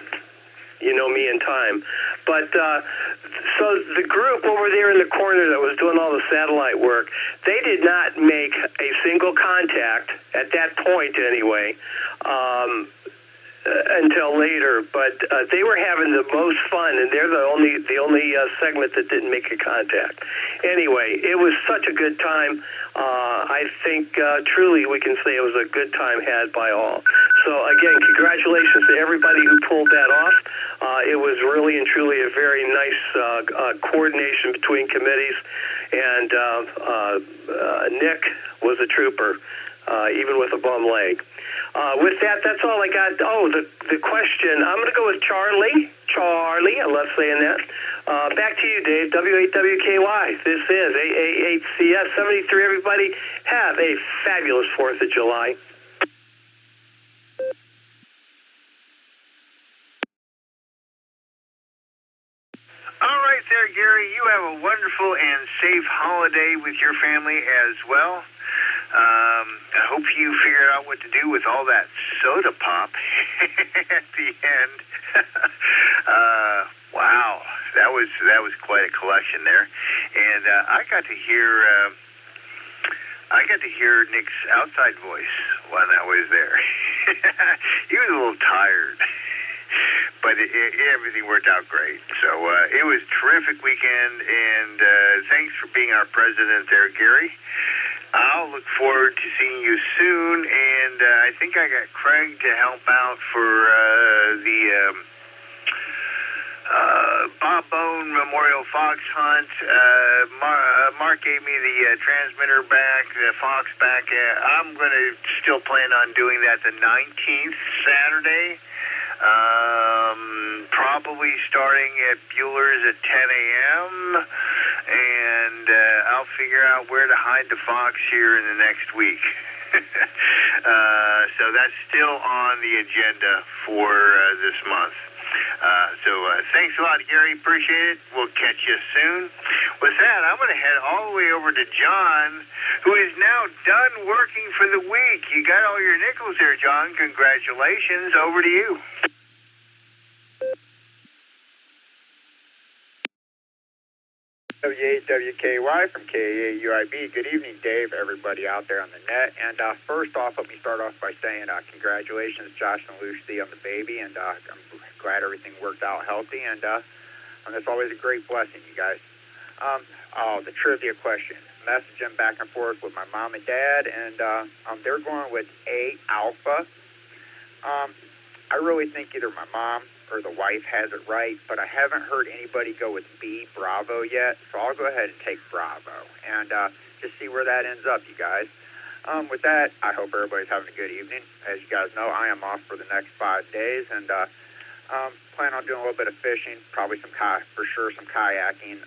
you know me in time. But so the group over there in the corner that was doing all the satellite work, they did not make a single contact at that point anyway. Until later, but they were having the most fun, and they're the only segment that didn't make a contact. Anyway, it was such a good time. I think truly we can say it was a good time had by all. So again, congratulations to everybody who pulled that off. It was really and truly a very nice coordination between committees, and Nick was a trooper, even with a bum leg. With that, that's all I got. Oh, the question. I'm going to go with Charlie. I love saying that. Back to you, Dave. W8WKY. This is AA8CS 73. Everybody, have a fabulous 4th of July. All right there, Gary. You have a wonderful and safe holiday with your family as well. I hope you figured out what to do with all that soda pop at the end. Wow, that was quite a collection there, and I got to hear Nick's outside voice when I was there. He was a little tired, but everything worked out great. So it was a terrific weekend, and thanks for being our president there, Gary. I'll look forward to seeing you soon, and I think I got Craig to help out for the Bob Bone Memorial Fox Hunt. Mark gave me the transmitter back, the Fox back. I'm going to still plan on doing that the 19th, Saturday. Probably starting at Bueller's at 10 a.m., and I'll figure out where to hide the fox here in the next week. So that's still on the agenda for this month. So thanks a lot, Gary. Appreciate it. We'll catch you soon. With that, I'm going to head all the way over to John, who is now done working for the week. You got all your nickels there, John. Congratulations. Over to you. W8WKY from KAUIB. Good evening, Dave, everybody out there on the net. And first off, let me start off by saying congratulations, Josh and Lucy, on the baby. And I'm glad everything worked out healthy. And that's always a great blessing, you guys. The trivia question. Messaging back and forth with my mom and dad. And they're going with A, Alpha. I really think either my mom or the wife has it right, but I haven't heard anybody go with B, Bravo, yet, so I'll go ahead and take Bravo, and just see where that ends up, you guys. With that, I hope everybody's having a good evening. As you guys know, I am off for the next 5 days, and plan on doing a little bit of fishing, probably some kayaking.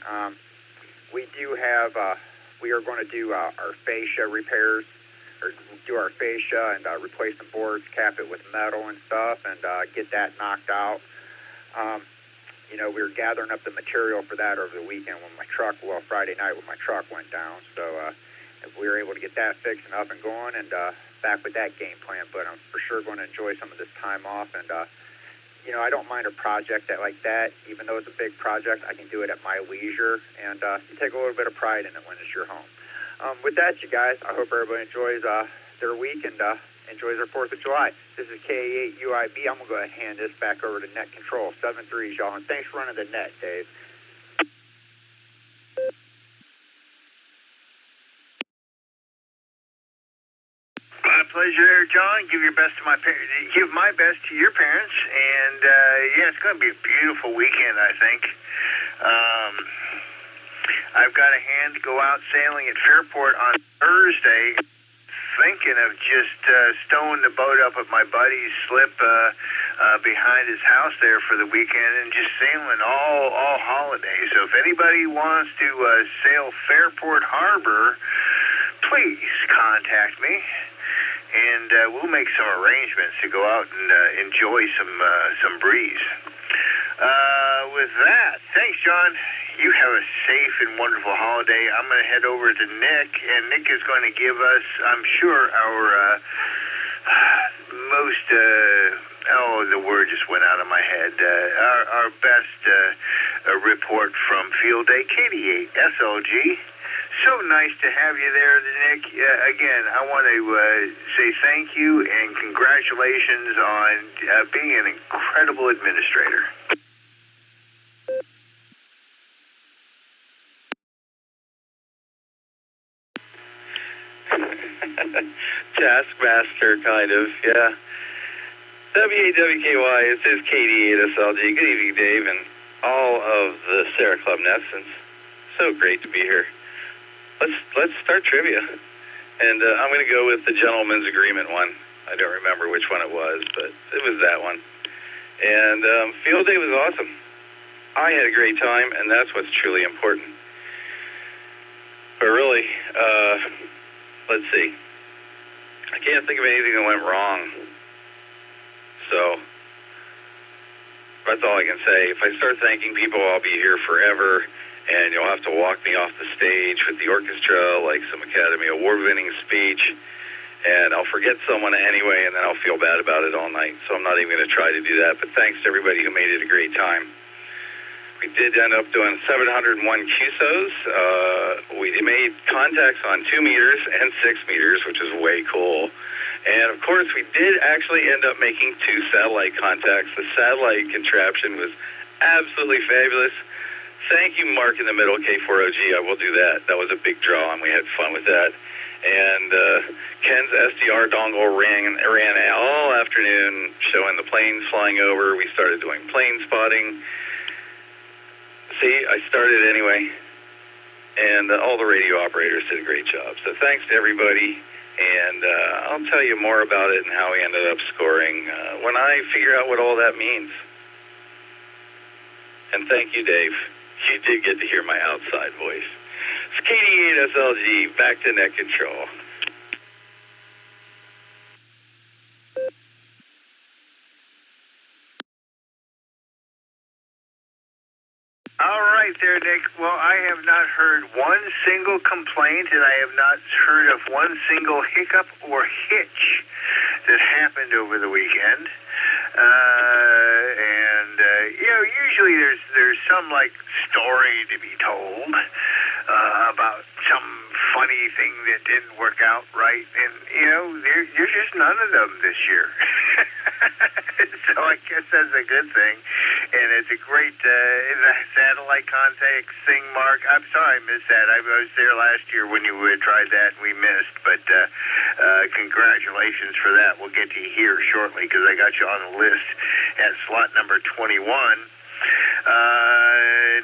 We are going to do our fascia repairs, or do our fascia and replace some boards, cap it with metal and stuff, and get that knocked out. We were gathering up the material for that over the weekend when Friday night when my truck went down. So we were able to get that fixed and up and going, and back with that game plan. But I'm for sure going to enjoy some of this time off, and I don't mind a project like that. Even though it's a big project, I can do it at my leisure, and you take a little bit of pride in it when it's your home. With that, you guys, I hope everybody enjoys their week and enjoys their 4th of July. This is KA8UIB. I'm going to go ahead and hand this back over to Net Control 7-3, y'all, and thanks for running the net, Dave. My pleasure there, John. Give my best to your parents, and it's going to be a beautiful weekend, I think. I've got a hand to go out sailing at Fairport on Thursday, thinking of just stowing the boat up at my buddy's slip behind his house there for the weekend and just sailing all holiday. So if anybody wants to sail Fairport Harbor, please contact me, and we'll make some arrangements to go out and enjoy some breeze. With that, thanks, John. You have a safe and wonderful holiday. I'm going to head over to Nick, and Nick is going to give us, I'm sure, our most, the word just went out of my head, our best report from Field Day, KD8 SLG. So nice to have you there, Nick. Again, I want to say thank you and congratulations on being an incredible administrator. Taskmaster, kind of, yeah. WAWKY, it says KD8SLG. Good evening, Dave, and all of the Sarah Club Nets. It's so great to be here. Let's start trivia. And I'm going to go with the gentleman's agreement one. I don't remember which one it was, but it was that one. And Field Day was awesome. I had a great time, and that's what's truly important. But really, let's see. I can't think of anything that went wrong. So that's all I can say. If I start thanking people, I'll be here forever, and you'll have to walk me off the stage with the orchestra like some Academy Award-winning speech, and I'll forget someone anyway, and then I'll feel bad about it all night. So I'm not even going to try to do that. But thanks to everybody who made it a great time. We did end up doing 701 QSOs. We made contacts on 2 meters and 6 meters, which is way cool. And, of course, we did actually end up making 2 satellite contacts. The satellite contraption was absolutely fabulous. Thank you, Mark in the middle, K4OG. I will do that. That was a big draw, and we had fun with that. And Ken's SDR dongle ran all afternoon, showing the planes flying over. We started doing plane spotting. See, I started anyway, and all the radio operators did a great job. So thanks to everybody, and I'll tell you more about it and how we ended up scoring when I figure out what all that means. And thank you, Dave. You did get to hear my outside voice. It's KD8 SLG, back to net control. All right there, Nick. Well, I have not heard one single complaint, and I have not heard of one single hiccup or hitch that happened over the weekend. Usually there's some like story to be told about some funny thing that didn't work out right, and there's just none of them this year. So I guess that's a good thing, and it's a great satellite contact thing, Mark. I'm sorry I missed that. I was there last year when you tried that and we missed, but congratulations for that. We'll get to you here shortly because I got you on the list at slot number 21.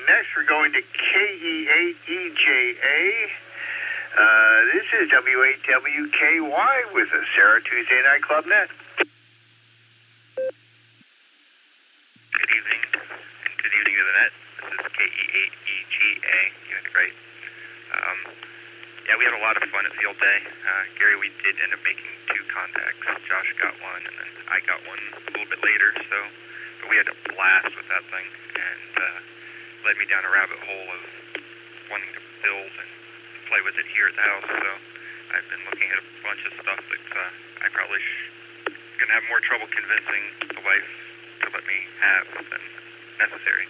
Next, we're going to KE8EJA. This is W8WKY with the Sarah Tuesday Night Club Net. Good evening, and good evening to the net. This is KE8EGA. You did great. We had a lot of fun at Field Day. Gary, we did end up making 2 contacts. Josh got one, and then I got one a little bit later. But we had a blast with that thing, and led me down a rabbit hole of wanting to build and play with it here at the house. So I've been looking at a bunch of stuff that I probably going to have more trouble convincing the wife to let me have than necessary.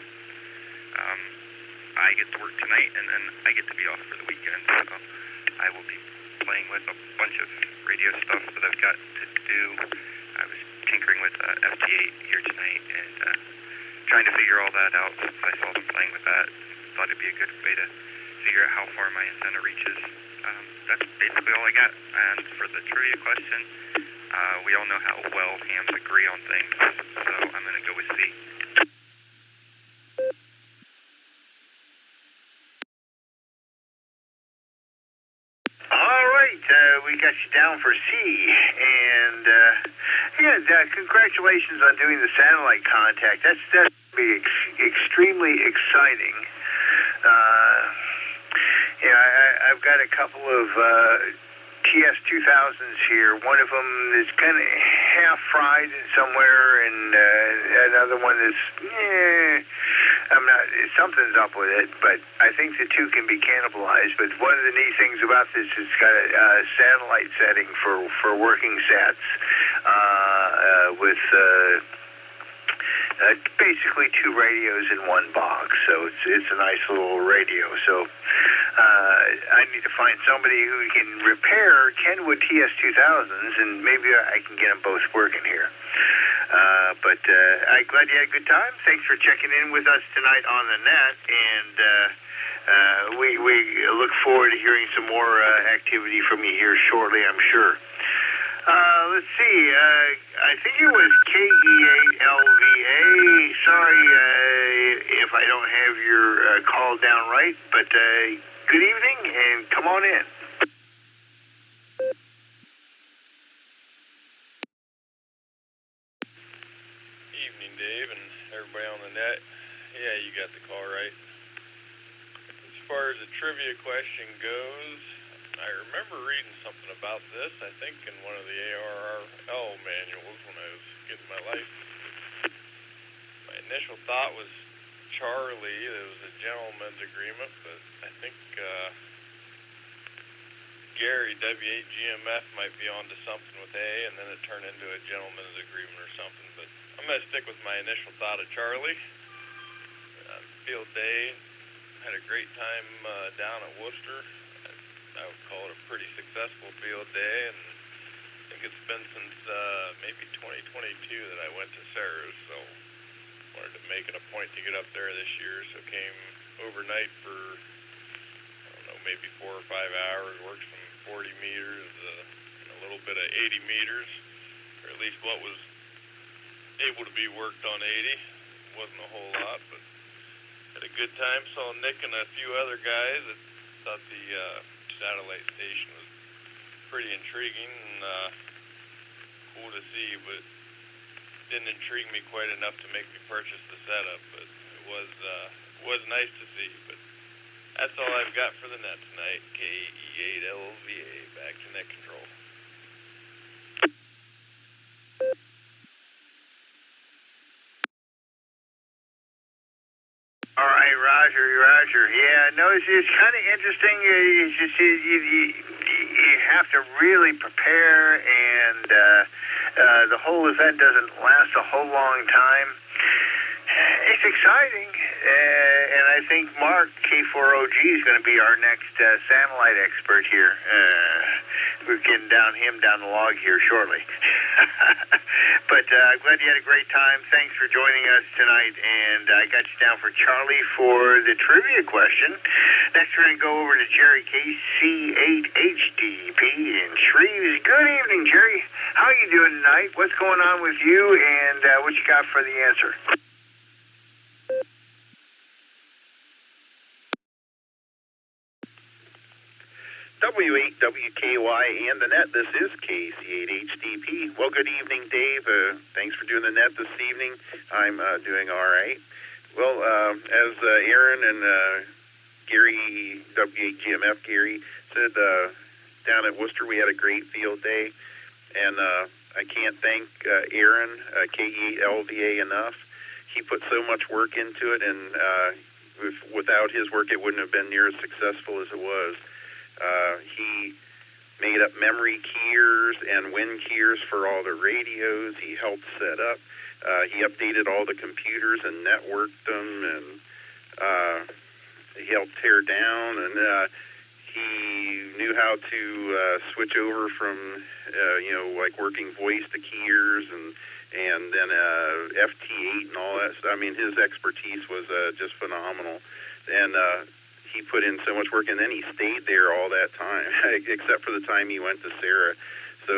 I get to work tonight, and then I get to be off for the weekend, so I will be playing with a bunch of radio stuff that I've got to do. I was tinkering with FT8 here tonight and trying to figure all that out since I saw them playing with that. Thought it'd be a good way to figure out how far my antenna reaches. That's basically all I got. And for the trivia question, we all know how well hams agree on things, so I'm going to go with C. All right, we got you down for C, and congratulations on doing the satellite contact. That's be extremely exciting. I've got a couple of TS2000s here. One of them is kind of half fried somewhere, and another one is, something's up with it, but I think the two can be cannibalized. But one of the neat things about this is it's got a satellite setting for working sats with basically two radios in one box, so it's a nice little radio. So I need to find somebody who can repair Kenwood TS2000s, and maybe I can get them both working here. But I'm glad you had a good time. Thanks for checking in with us tonight on the net, and we look forward to hearing some more activity from you here shortly, I'm sure. Let's see. I think it was KE8LVA. Sorry if I don't have your call down right, but good evening, and come on in. Evening, Dave, and everybody on the net. Yeah, you got the call right. As far as the trivia question goes, I remember reading something about this, I think in one of the ARRL manuals when I was getting my license. My initial thought was Charlie. There was a gentleman's agreement, but I think Gary, W8GMF, might be onto something with A, and then it turned into a gentleman's agreement or something. But I'm going to stick with my initial thought of Charlie. Field day, had a great time down at Worcester. I would call it a pretty successful field day, and I think it's been since maybe 2022 that I went to Sarah's, so wanted to make it a point to get up there this year, so came overnight for, I don't know, maybe 4 or 5 hours, worked some 40 meters, and a little bit of 80 meters, or at least what was able to be worked on 80. Wasn't a whole lot, but had a good time. Saw Nick and a few other guys that thought the satellite station was pretty intriguing and cool to see, but didn't intrigue me quite enough to make me purchase the setup. But it was nice to see. But that's all I've got for the net tonight. KE8LVA, back to net control. All right, Roger. Yeah, no, it's kind of interesting. It's just you have to really prepare, and the whole event doesn't last a whole long time. It's exciting, and I think Mark K4OG is going to be our next satellite expert here. We're getting him down the log here shortly. But I'm glad you had a great time. Thanks for joining us tonight, and I got you down for Charlie for the trivia question. Next, we're going to go over to Jerry KC8HDP in Shreves. Good evening, Jerry. How are you doing tonight? What's going on with you, and what you got for the answer? W8WKY and the net. This is KC8HDP. Well, good evening, Dave. Thanks for doing the net this evening. I'm doing all right. Well, as Aaron and Gary, W8GMF Gary, said, down at Worcester we had a great field day, and I can't thank Aaron, KE8LVA, enough. He put so much work into it, and without his work it wouldn't have been near as successful as it was. He made up memory keyers and WIN keyers for all the radios. He helped set up. He updated all the computers and networked them, and he helped tear down, and he knew how to switch over from, like working voice to keyers, and then FT8 and all that. I mean, his expertise was just phenomenal. And he put in so much work, and then he stayed there all that time, except for the time he went to Sarah. So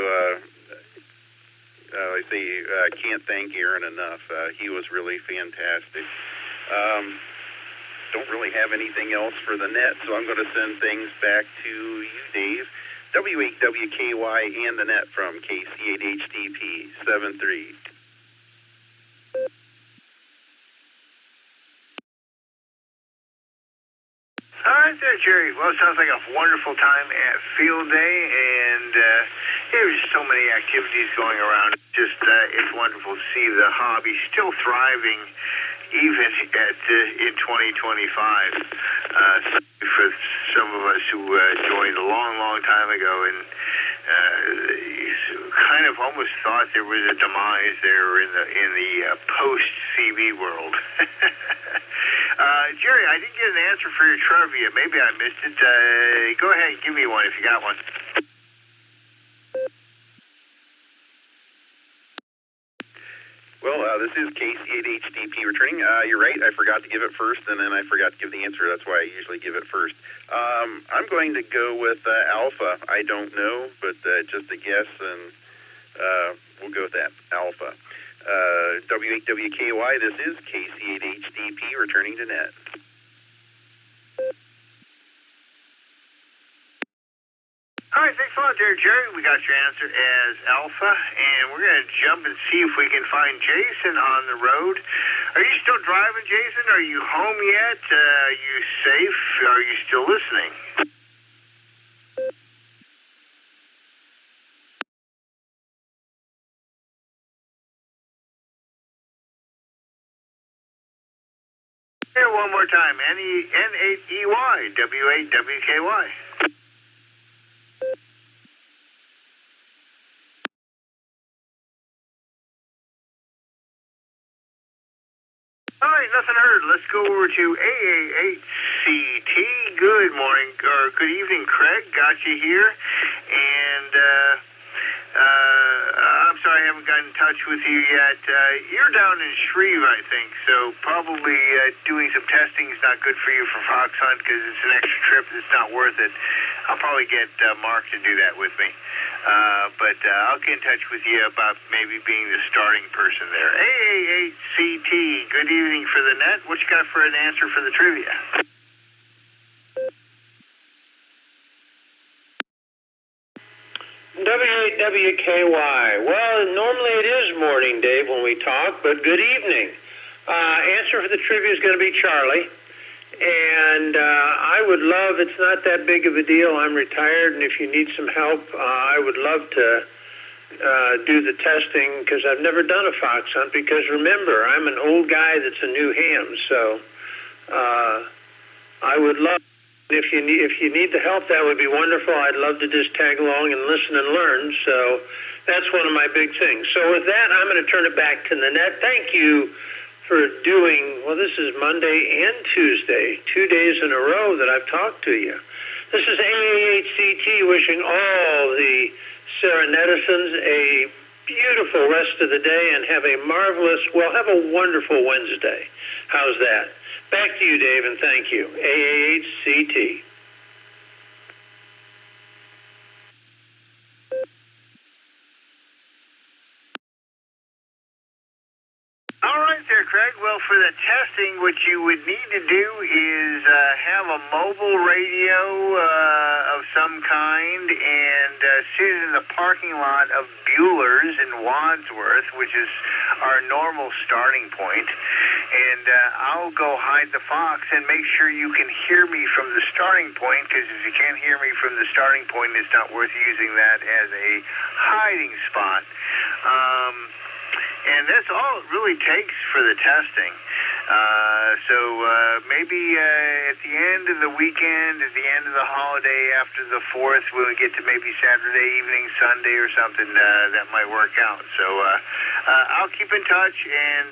I say I can't thank Aaron enough. He was really fantastic. Don't really have anything else for the net, so I'm going to send things back to you, Dave. W8WKY and the net from KC8HDP 73. All right there, Jerry. Well, it sounds like a wonderful time at Field Day, and there's so many activities going around. It's wonderful to see the hobby still thriving, even in 2025. For some of us who joined a long time ago, and kind of almost thought there was a demise there in the post CB world. Jerry, I didn't get an answer for your trivia. Maybe I missed it. Go ahead and give me one if you got one. Well, this is KC8HDP returning. You're right, I forgot to give it first, and then I forgot to give the answer. That's why I usually give it first. I'm going to go with Alpha. I don't know, but just a guess, and we'll go with that, Alpha. W8WKY, this is KC8HDP returning to net. All right, thanks a lot there, Jerry. We got your answer as Alpha, and we're going to jump and see if we can find Jason on the road. Are you still driving, Jason? Are you home yet? Are you safe? Are you still listening? Here, one more time. N8EY, W8WKY. All right, nothing heard. Let's go over to AA8CT. Good morning, or good evening, Craig. Got you here. And I'm sorry I haven't gotten in touch with you yet. You're down in Shreve, I think, so probably doing some testing is not good for you for fox hunt because it's an extra trip that's not worth it. I'll probably get Mark to do that with me. But I'll get in touch with you about maybe being the starting person there. AA8CT, good evening for the net. What you got for an answer for the trivia? W8WKY. Well, normally it is morning, Dave, when we talk, but good evening. Answer for the trivia is going to be Charlie. And I would love, it's not that big of a deal. I'm retired, and if you need some help, I would love to do the testing because I've never done a fox hunt. Because remember, I'm an old guy that's a new ham, so I would love. If you need the help, that would be wonderful. I'd love to just tag along and listen and learn. So that's one of my big things. So with that, I'm going to turn it back to the net. Thank you for doing, well, this is Monday and Tuesday, 2 days in a row that I've talked to you. This is AA8CT wishing all the Serenetisons a beautiful rest of the day and have a marvelous, well, have a wonderful Wednesday. How's that? Back to you, Dave, and thank you. AA8CT. All right there, Craig. Well, for the testing, what you would need to do is have a mobile radio of some kind and sit in the parking lot of Bueller's in Wadsworth, which is our normal starting point. And I'll go hide the fox and make sure you can hear me from the starting point, because if you can't hear me from the starting point, it's not worth using that as a hiding spot. And that's all it really takes for the testing. So maybe at the end of the weekend, at the end of the holiday after the 4th, when we get to maybe Saturday evening, Sunday or something, that might work out. So I'll keep in touch, and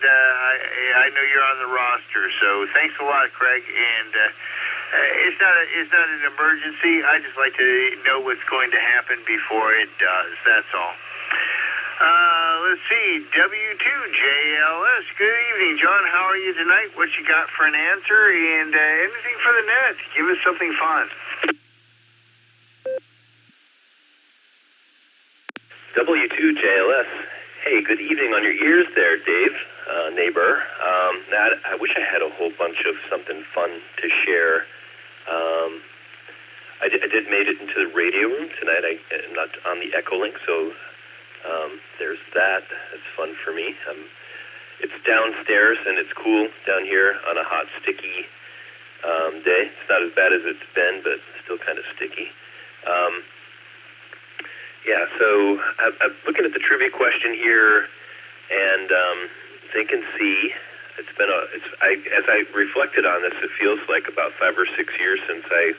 I know you're on the roster. So thanks a lot, Craig. And it's not an emergency. I just like to know what's going to happen before it does. That's all. Let's see, W2JLS. Good evening, John. How are you tonight? What you got for an answer? And anything for the net? Give us something fun. W2JLS. Hey, good evening on your ears there, Dave, neighbor. I wish I had a whole bunch of something fun to share. I did made it into the radio room tonight. I'm not on the Echolink, so there's that. That's fun for me. It's downstairs, and it's cool down here on a hot, sticky day. It's not as bad as it's been, but still kind of sticky. Yeah, so I'm looking at the trivia question here, and thinking C. It's been as I reflected on this, it feels like about 5 or 6 years since I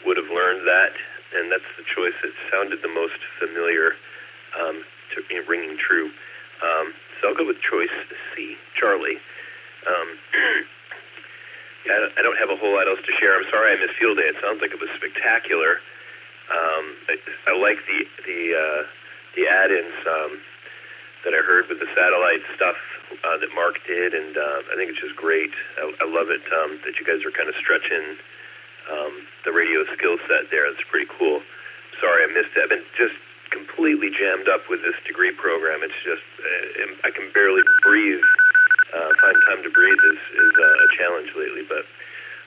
would have learned that, and that's the choice that sounded the most familiar, ringing true. So I'll go with choice C, Charlie. Yeah, I don't have a whole lot else to share. I'm sorry I missed field day. It sounds like it was spectacular. I like the add-ins that I heard with the satellite stuff that Mark did, and I think it's just great. I love it that you guys are kind of stretching the radio skill set there. It's pretty cool. Sorry I missed it. I've been just completely jammed up with this degree program. It's just I can barely breathe. Find time to breathe is a challenge lately, but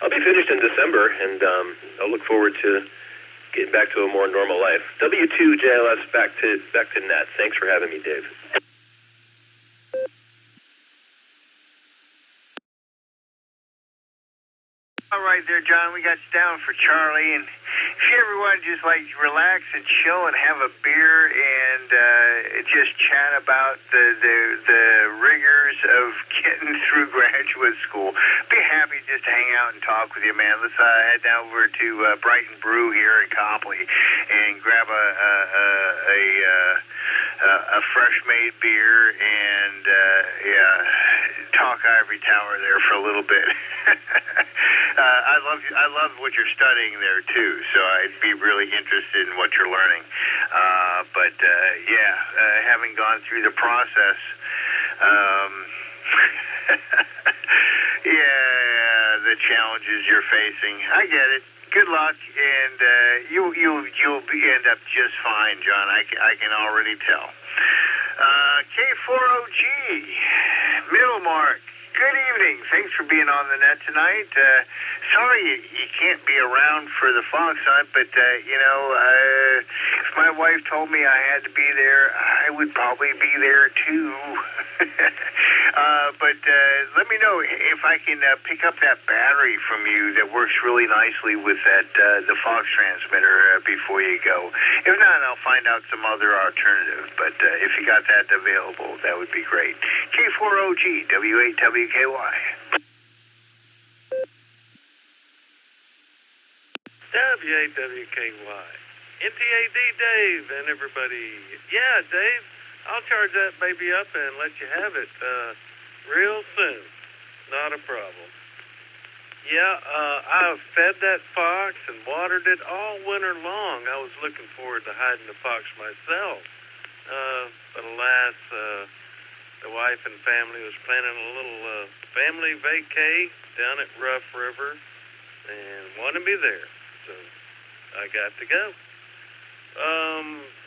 I'll be finished in December, and I'll look forward to getting back to a more normal life. W2JLS back to net. Thanks for having me, Dave. All right there, John. We got you down for Charlie. And if you ever want to just like relax and chill and have a beer and just chat about the rigors of getting through graduate school, be happy just to hang out and talk with you, man. Let's head down over to Brighton Brew here in Copley and grab a fresh made beer and talk ivory tower there for a little bit. I love what you're studying there too, so I'd be really interested in what you're learning. Having gone through the process, the challenges you're facing, I get it. Good luck, and you'll end up just fine, John. I can already tell. K4OG, Middlemark. Good evening. Thanks for being on the net tonight. Sorry you can't be around for the Fox Hunt, but, if my wife told me I had to be there, I would probably be there too. But let me know if I can pick up that battery from you that works really nicely with that the Fox transmitter before you go. If not, I'll find out some other alternative. But if you got that available, that would be great. K4OG, W8WKY. W8WKY. NTAD Dave and everybody. Yeah, Dave, I'll charge that baby up and let you have it real soon. Not a problem. Yeah, I've fed that fox and watered it all winter long. I was looking forward to hiding the fox myself. But alas, the wife and family was planning a little family vacay down at Rough River and wanted me there. So I got to go.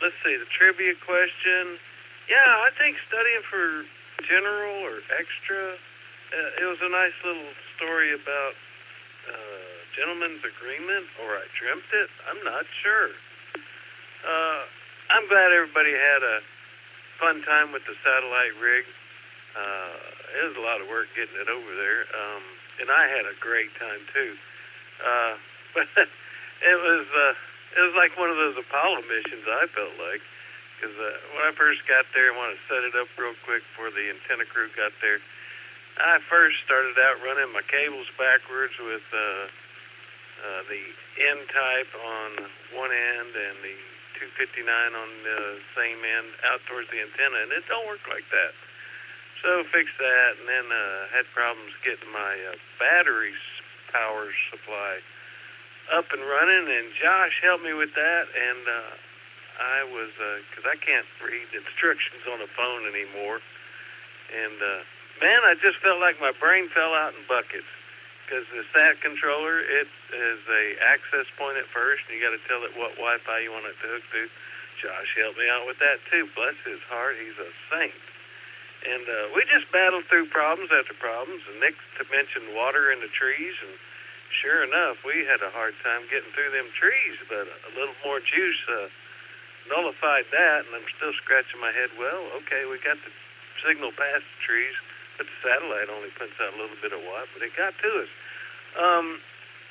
Let's see, the trivia question. Yeah, I think studying for general or extra, it was a nice little story about gentleman's agreement, or I dreamt it. I'm not sure. I'm glad everybody had a fun time with the satellite rig. It was a lot of work getting it over there, and I had a great time too. But it was like one of those Apollo missions, I felt like, because when I first got there, I wanted to set it up real quick before the antenna crew got there. I first started out running my cables backwards with the N-type on one end and the 259 on the same end out towards the antenna, and it don't work like that. So fixed that, and then had problems getting my battery power supply up and running, and Josh helped me with that, and I was, because I can't read instructions on a phone anymore, and man, I just felt like my brain fell out in buckets, because the SAT controller, it is a access point at first, and you got to tell it what Wi-Fi you want it to hook to. Josh helped me out with that too. Bless his heart, he's a saint. And we just battled through problems after problems, and Nick mentioned water in the trees, and sure enough, we had a hard time getting through them trees, but a little more juice nullified that, and I'm still scratching my head. Well, okay, we got the signal past the trees, but the satellite only puts out a little bit of watt, but it got to us.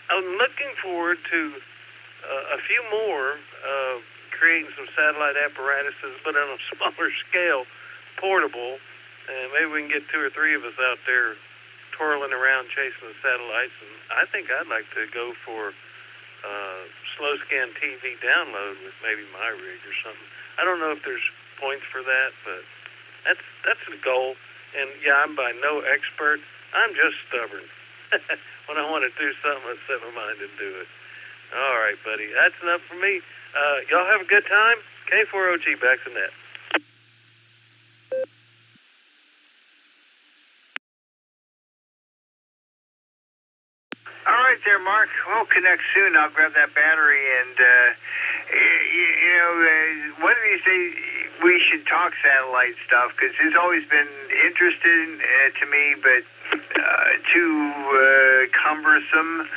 I'm looking forward to a few more creating some satellite apparatuses, but on a smaller scale, portable. And maybe we can get 2 or 3 of us out there twirling around chasing the satellites. And I think I'd like to go for slow scan TV download with maybe my rig or something. I don't know if there's points for that, but that's the goal. And yeah, I'm by no expert. I'm just stubborn. When I want to do something, I set my mind and do it. All right, buddy. That's enough for me. Y'all have a good time. K4OG, back to net. All right there, Mark. We'll connect soon. I'll grab that battery, and one of these days we should talk satellite stuff because it's always been interesting to me, but too cumbersome.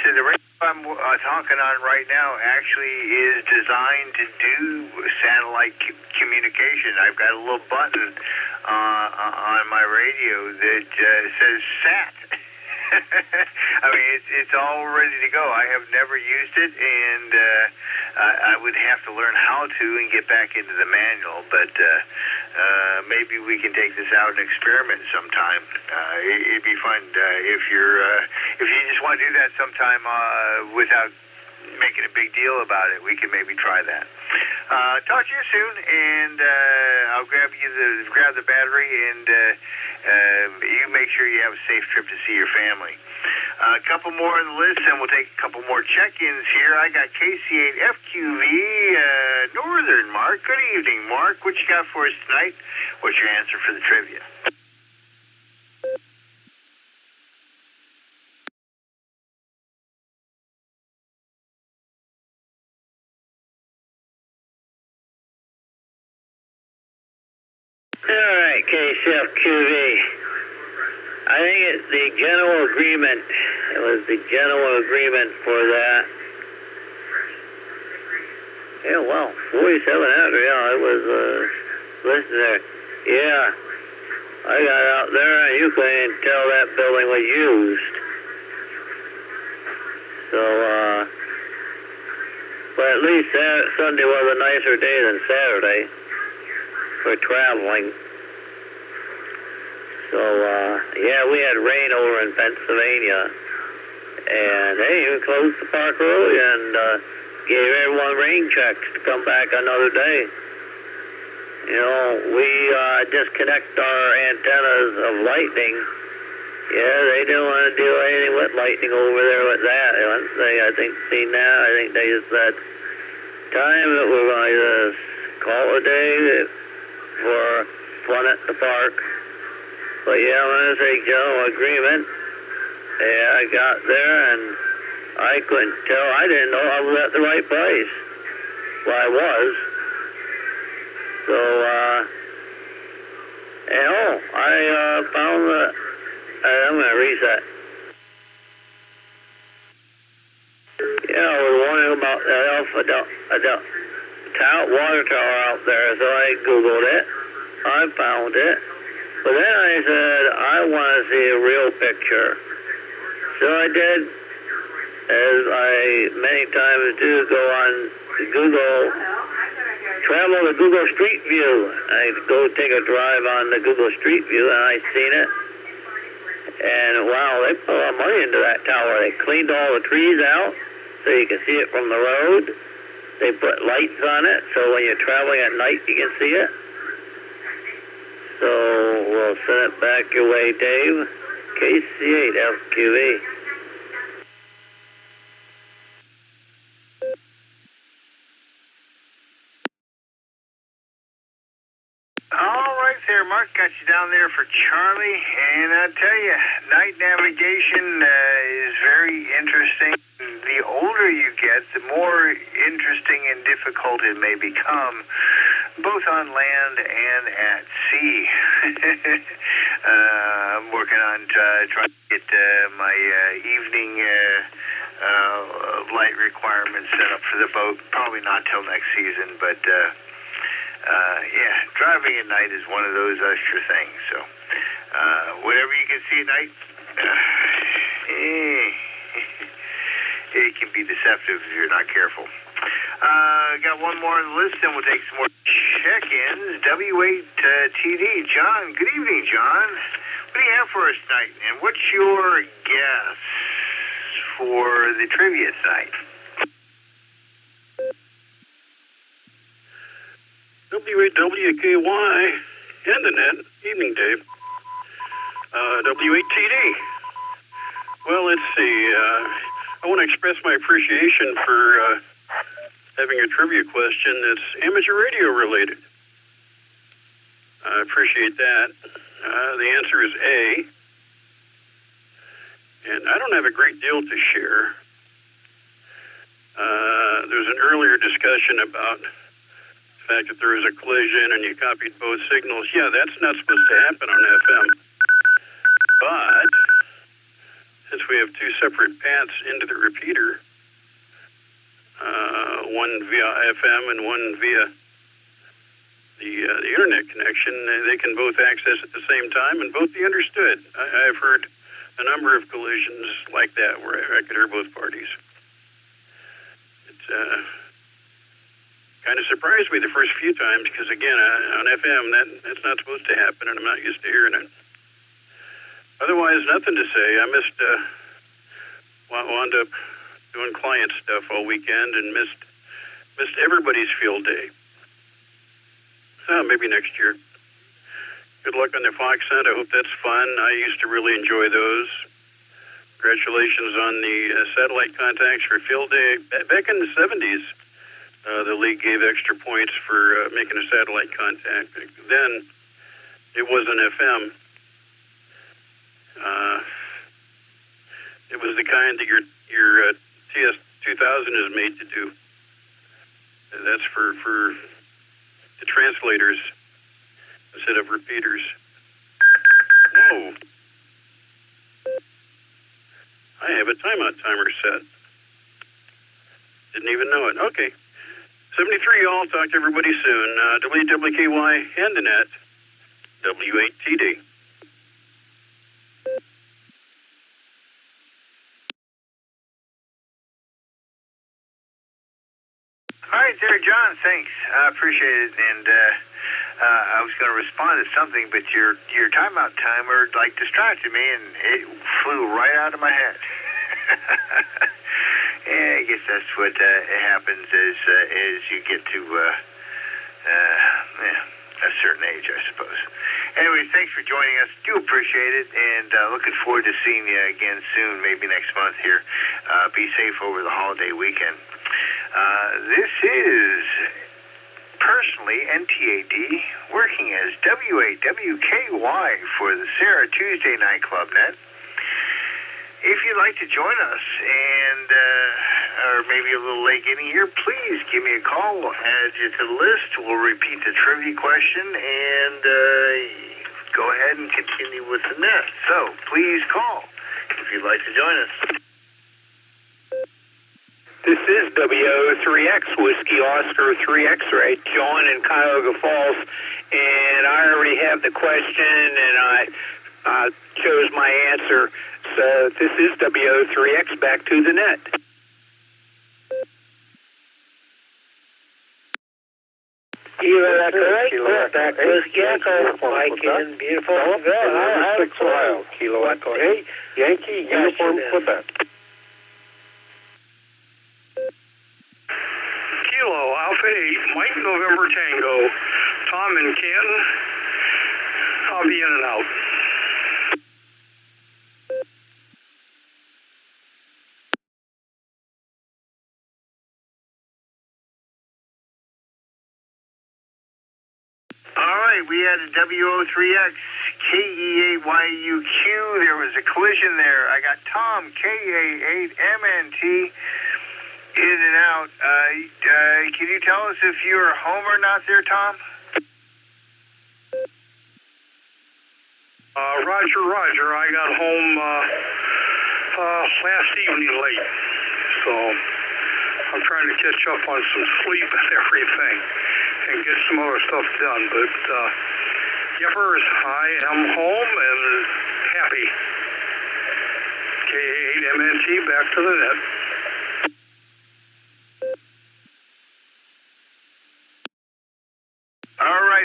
So the radio I'm talking on right now actually is designed to do satellite communication. I've got a little button on my radio that says SAT. I mean, it's all ready to go. I have never used it, and I would have to learn how to and get back into the manual. But maybe we can take this out and experiment sometime. It'd be fun if you just want to do that sometime without making a big deal about it. We can maybe try that. Talk to you soon, and I'll grab the battery, and you make sure you have a safe trip to see your family. A couple more on the list, and we'll take a couple more check-ins here. I got KC8FQV Northern Mark. Good evening, Mark. What you got for us tonight? What's your answer for the trivia? All right, KCFQV. I think it's the general agreement. It was the general agreement for that. Yeah, wow, 47 after. Yeah, I was listening there. Yeah, I got out there and you couldn't tell that building was used. So, but at least Sunday was a nicer day than Saturday for traveling. So, yeah, we had rain over in Pennsylvania, and they even closed the park early and gave everyone rain checks to come back another day. You know, we disconnect our antennas of lightning. Yeah, they didn't want to do anything with lightning over there with that. Once they, I think, seen that, I think they just said, time that we're going to just call it a day for fun at the park. But yeah, when I say general agreement, yeah, I got there and I couldn't tell. I didn't know I was at the right place. Well, I was. So, I found that. I'm going to reset. Yeah, I was wondering about that water tower out there, so I Googled it. I found it. But then I said, I want to see a real picture. So I did, as I many times do, go on Google, travel to Google Street View. I go take a drive on the Google Street View, and I seen it. And wow, they put a lot of money into that tower. They cleaned all the trees out so you can see it from the road. They put lights on it so when you're traveling at night you can see it. So we'll send it back your way, Dave. KC8FQV. All right there, Mark. Got you down there for Charlie. And I tell you, night navigation is very interesting. The older you get, the more interesting and difficult it may become, both on land and at sea. I'm working on trying to get my evening light requirements set up for the boat. Probably not till next season, but yeah, driving at night is one of those sure things. So whatever you can see at night, it can be deceptive if you're not careful. Got one more on the list, then we'll take some more check-ins. W8TD. John, good evening, John. What do you have for us tonight? And what's your guess for the trivia tonight? W8WKY and the net. Evening, Dave. W8TD. Well, let's see. I want to express my appreciation for having a trivia question that's amateur radio related. I appreciate that. The answer is A. And I don't have a great deal to share. There was an earlier discussion about the fact that there was a collision and you copied both signals. Yeah, that's not supposed to happen on FM. But since we have two separate paths into the repeater, one via FM and one via the internet connection, they can both access at the same time and both be understood. I've heard a number of collisions like that where I could hear both parties. It kind of surprised me the first few times because, again, on FM, that's not supposed to happen, and I'm not used to hearing it. Otherwise, nothing to say. I wound up doing client stuff all weekend and missed everybody's field day. Maybe next year. Good luck on the Fox Hunt. I hope that's fun. I used to really enjoy those. Congratulations on the satellite contacts for field day. Back in the 70s, the league gave extra points for making a satellite contact. Then it wasn't FM. It was the kind that your TS-2000 is made to do. That's for the translators instead of repeaters. Whoa. I have a timeout timer set. Didn't even know it. Okay. 73 y'all. Talk to everybody soon. WWKY and the net. W8TD. All right, there, John. Thanks. I appreciate it. And I was going to respond to something, but your timeout timer distracted me, and it flew right out of my head. Yeah, I guess that's what happens as you get to a certain age, I suppose. Anyway, thanks for joining us. Do appreciate it, and looking forward to seeing you again soon, maybe next month here. Be safe over the holiday weekend. This is personally NTAD working as W8WKY for the Sarah Tuesday Night Club Net. If you'd like to join us and or maybe a little late getting here, please give me a call. We'll add you to the list. We'll repeat the trivia question and go ahead and continue with the net. So please call if you'd like to join us. This is WO3X, Whiskey Oscar 3 X-Ray, John in Cuyahoga Falls, and I already have the question, and I chose my answer. So this is WO3X, back to the net. Kilo Echo, Whiskey Echo, Mike in beautiful Ohio. Kilo Echo 8, Yankee Uniform Quebec. Kilo Alpha 8, Mike November Tango, Tom in Canton. I'll be in and out. All right, we had a WO3X, KE8YUQ. There was a collision there. I got Tom, KA8MNT, in and out. Can you tell us if you're home or not there, Tom? Roger. I got home last evening late, so I'm trying to catch up on some sleep and everything and get some other stuff done. But Yippers, I am home and happy. KA8MNT, back to the net.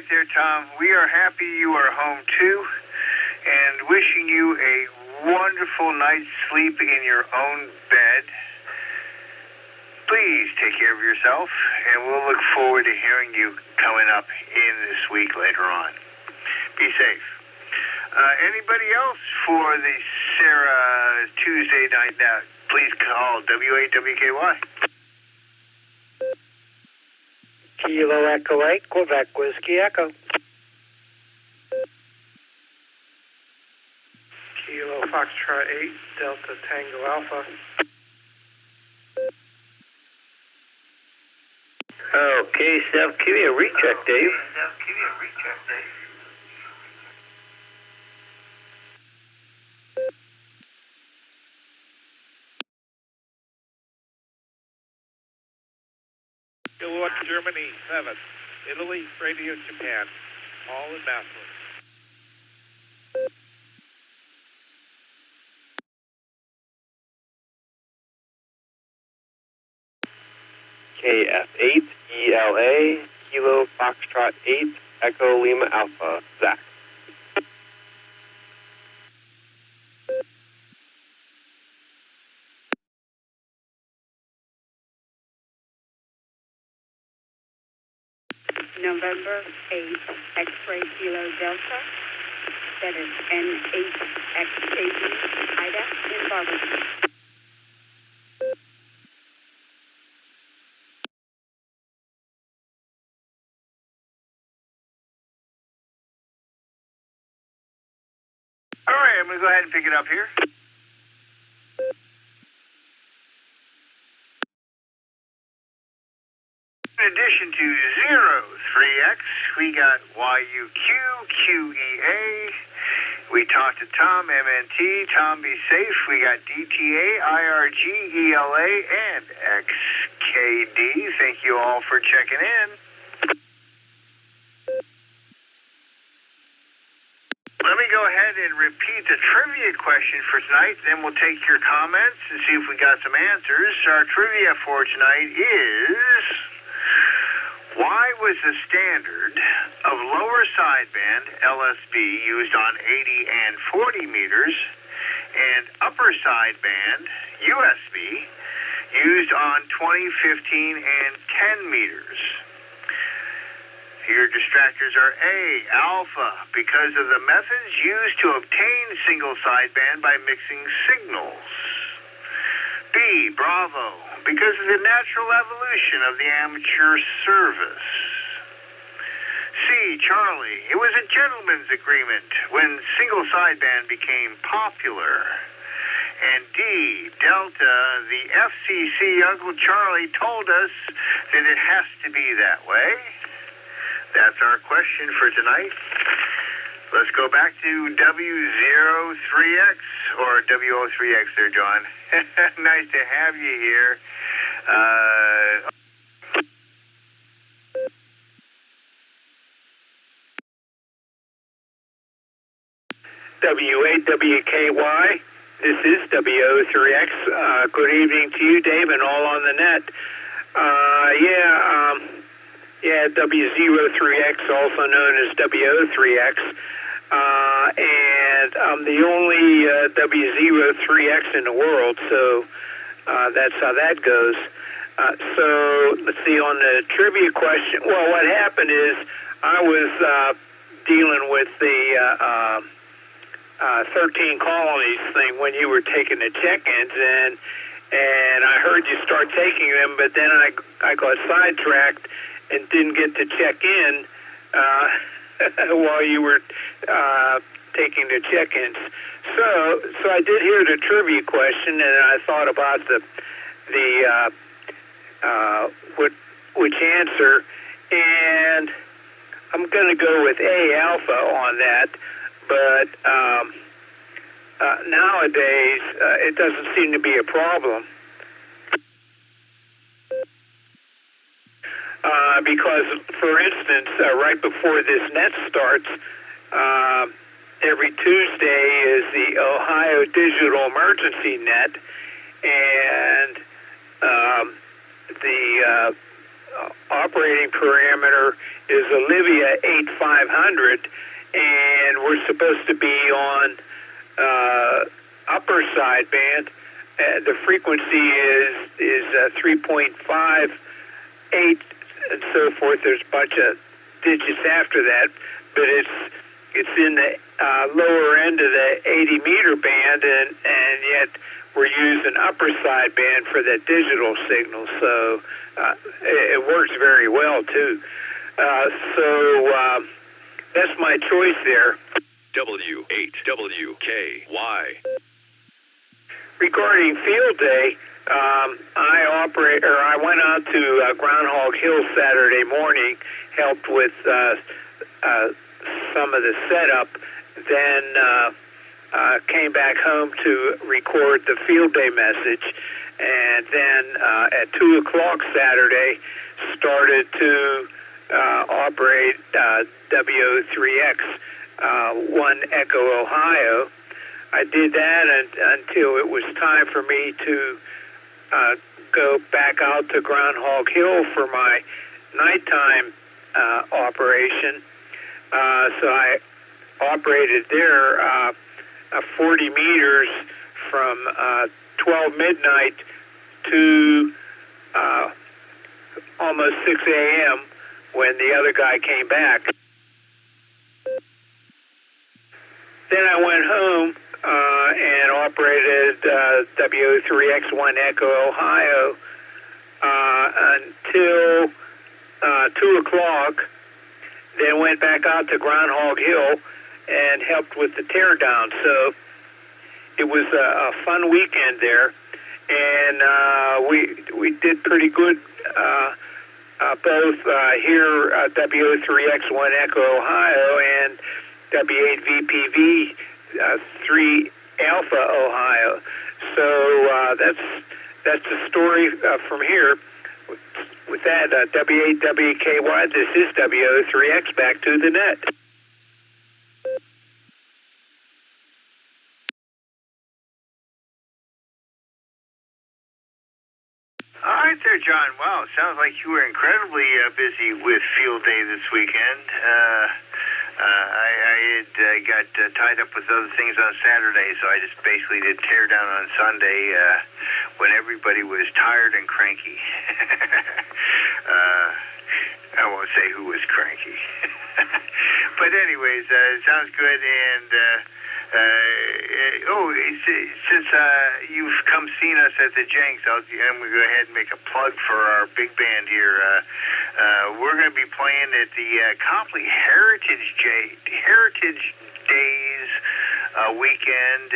right there, Tom. We are happy you are home, too, and wishing you a wonderful night's sleep in your own bed. Please take care of yourself, and we'll look forward to hearing you coming up in this week later on. Be safe. Anybody else for the Sarah Tuesday night now? Please call W8WKY. Kilo Echo 8, Quebec Whiskey Echo. Kilo Foxtrot 8, Delta Tango Alpha. Okay, Steph, give me a recheck, Dave. Kilo X Germany 7, Italy, Radio Japan, all in Massillon. KF8, ELA, Kilo Foxtrot 8, Echo Lima Alpha, Zach. November 8, X-ray Kilo Delta, that is N8XKB, Ida in Barberton. All right, I'm going to go ahead and pick it up here. In addition to 03X, we got YUQQEA. We talked to Tom, MNT. Tom, be safe. We got DTA, IRG, ELA, and XKD. Thank you all for checking in. Let me go ahead and repeat the trivia question for tonight, then we'll take your comments and see if we got some answers. Our trivia for tonight is, why was the standard of lower sideband, LSB, used on 80 and 40 meters, and upper sideband, USB, used on 20, 15, and 10 meters? Your distractors are A, alpha, because of the methods used to obtain single sideband by mixing signals. B, bravo, because of the natural evolution of the amateur service. C, Charlie, it was a gentleman's agreement when single sideband became popular. And D, Delta, the FCC Uncle Charlie told us that it has to be that way. That's our question for tonight. Let's go back to W03X, or W03X there, John. Nice to have you here. W8WKY, this is W03X. Good evening to you, Dave, and all on the net. Yeah, W03X, also known as W03X, and I'm the only W03X in the world, so that's how that goes. So let's see, on the trivia question, well, what happened is I was dealing with the 13 colonies thing when you were taking the check-ins, and I heard you start taking them, but then I got sidetracked and didn't get to check in while you were taking the check-ins. So I did hear the trivia question, and I thought about which answer, and I'm going to go with A, alpha on that. But nowadays, it doesn't seem to be a problem. Because, for instance, right before this net starts, every Tuesday is the Ohio Digital Emergency Net, and the operating parameter is Olivia 8500, and we're supposed to be on upper sideband. The frequency is 3.58 and so forth. There's a bunch of digits after that, but it's in the lower end of the 80 meter band, and yet we're using upper sideband for the digital signal, so it works very well too. So that's my choice there. W8WKY. Regarding field day, I went out to Groundhog Hill Saturday morning, helped with some of the setup, then came back home to record the field day message, and then at 2 o'clock Saturday started to operate WO3X 1 Echo Ohio. I did that until it was time for me to go back out to Groundhog Hill for my nighttime operation. So I operated there 40 meters from 12 midnight to almost 6 a.m. when the other guy came back. Then I went home and operated WO3X1 Echo Ohio until 2 o'clock, then went back out to Groundhog Hill and helped with the teardown. So it was a fun weekend there, and we did pretty good both here at WO3X1 Echo Ohio and W8VPV 3 Alpha Ohio. So that's the story from here. With that, W8WKY, this is WO3X, back to the net. All right there, John. Wow, sounds like you were incredibly busy with field day this weekend. I had got tied up with other things on Saturday, so I just basically did teardown on Sunday when everybody was tired and cranky. I won't say who was cranky. But anyways, it sounds good, and since you've come seen us at the Jenks, I'm going to go ahead and make a plug for our big band here. We're going to be playing at the Copley Heritage Days weekend,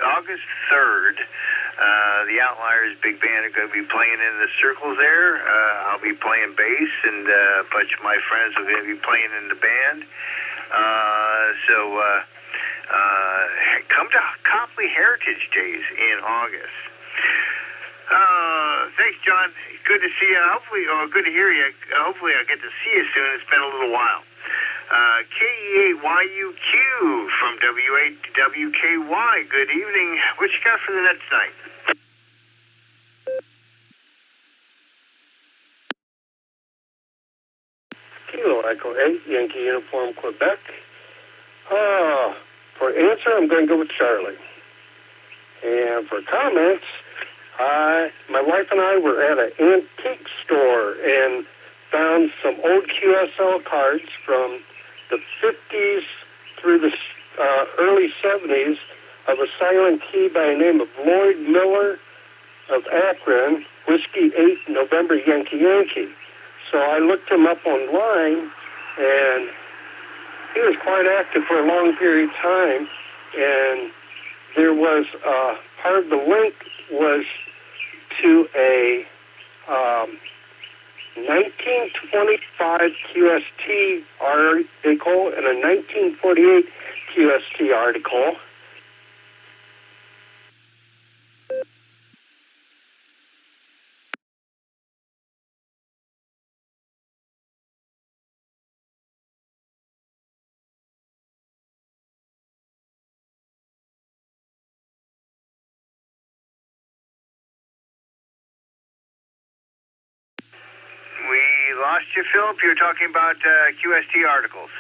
August 3rd. The Outliers Big Band are going to be playing in the circles there. I'll be playing bass, and a bunch of my friends are going to be playing in the band. So come to Copley Heritage Days in August. Thanks, John. Good to see you. Hopefully, good to hear you. Hopefully, I'll get to see you soon. It's been a little while. KE8YUQ from W8WKY. Good evening. What you got for the net tonight? Kilo Echo 8, Yankee Uniform, Quebec. For answer, I'm going to go with Charlie. And for comments, my wife and I were at an antique store and found some old QSL cards from the 50s through the early 70s of a silent key by the name of Lloyd Miller of Akron, Whiskey 8 November Yankee Yankee. So I looked him up online, and he was quite active for a long period of time, and there was part of the link was to a 1925 QST article and a 1948 QST article. lost you, Philip. You were talking about QST articles.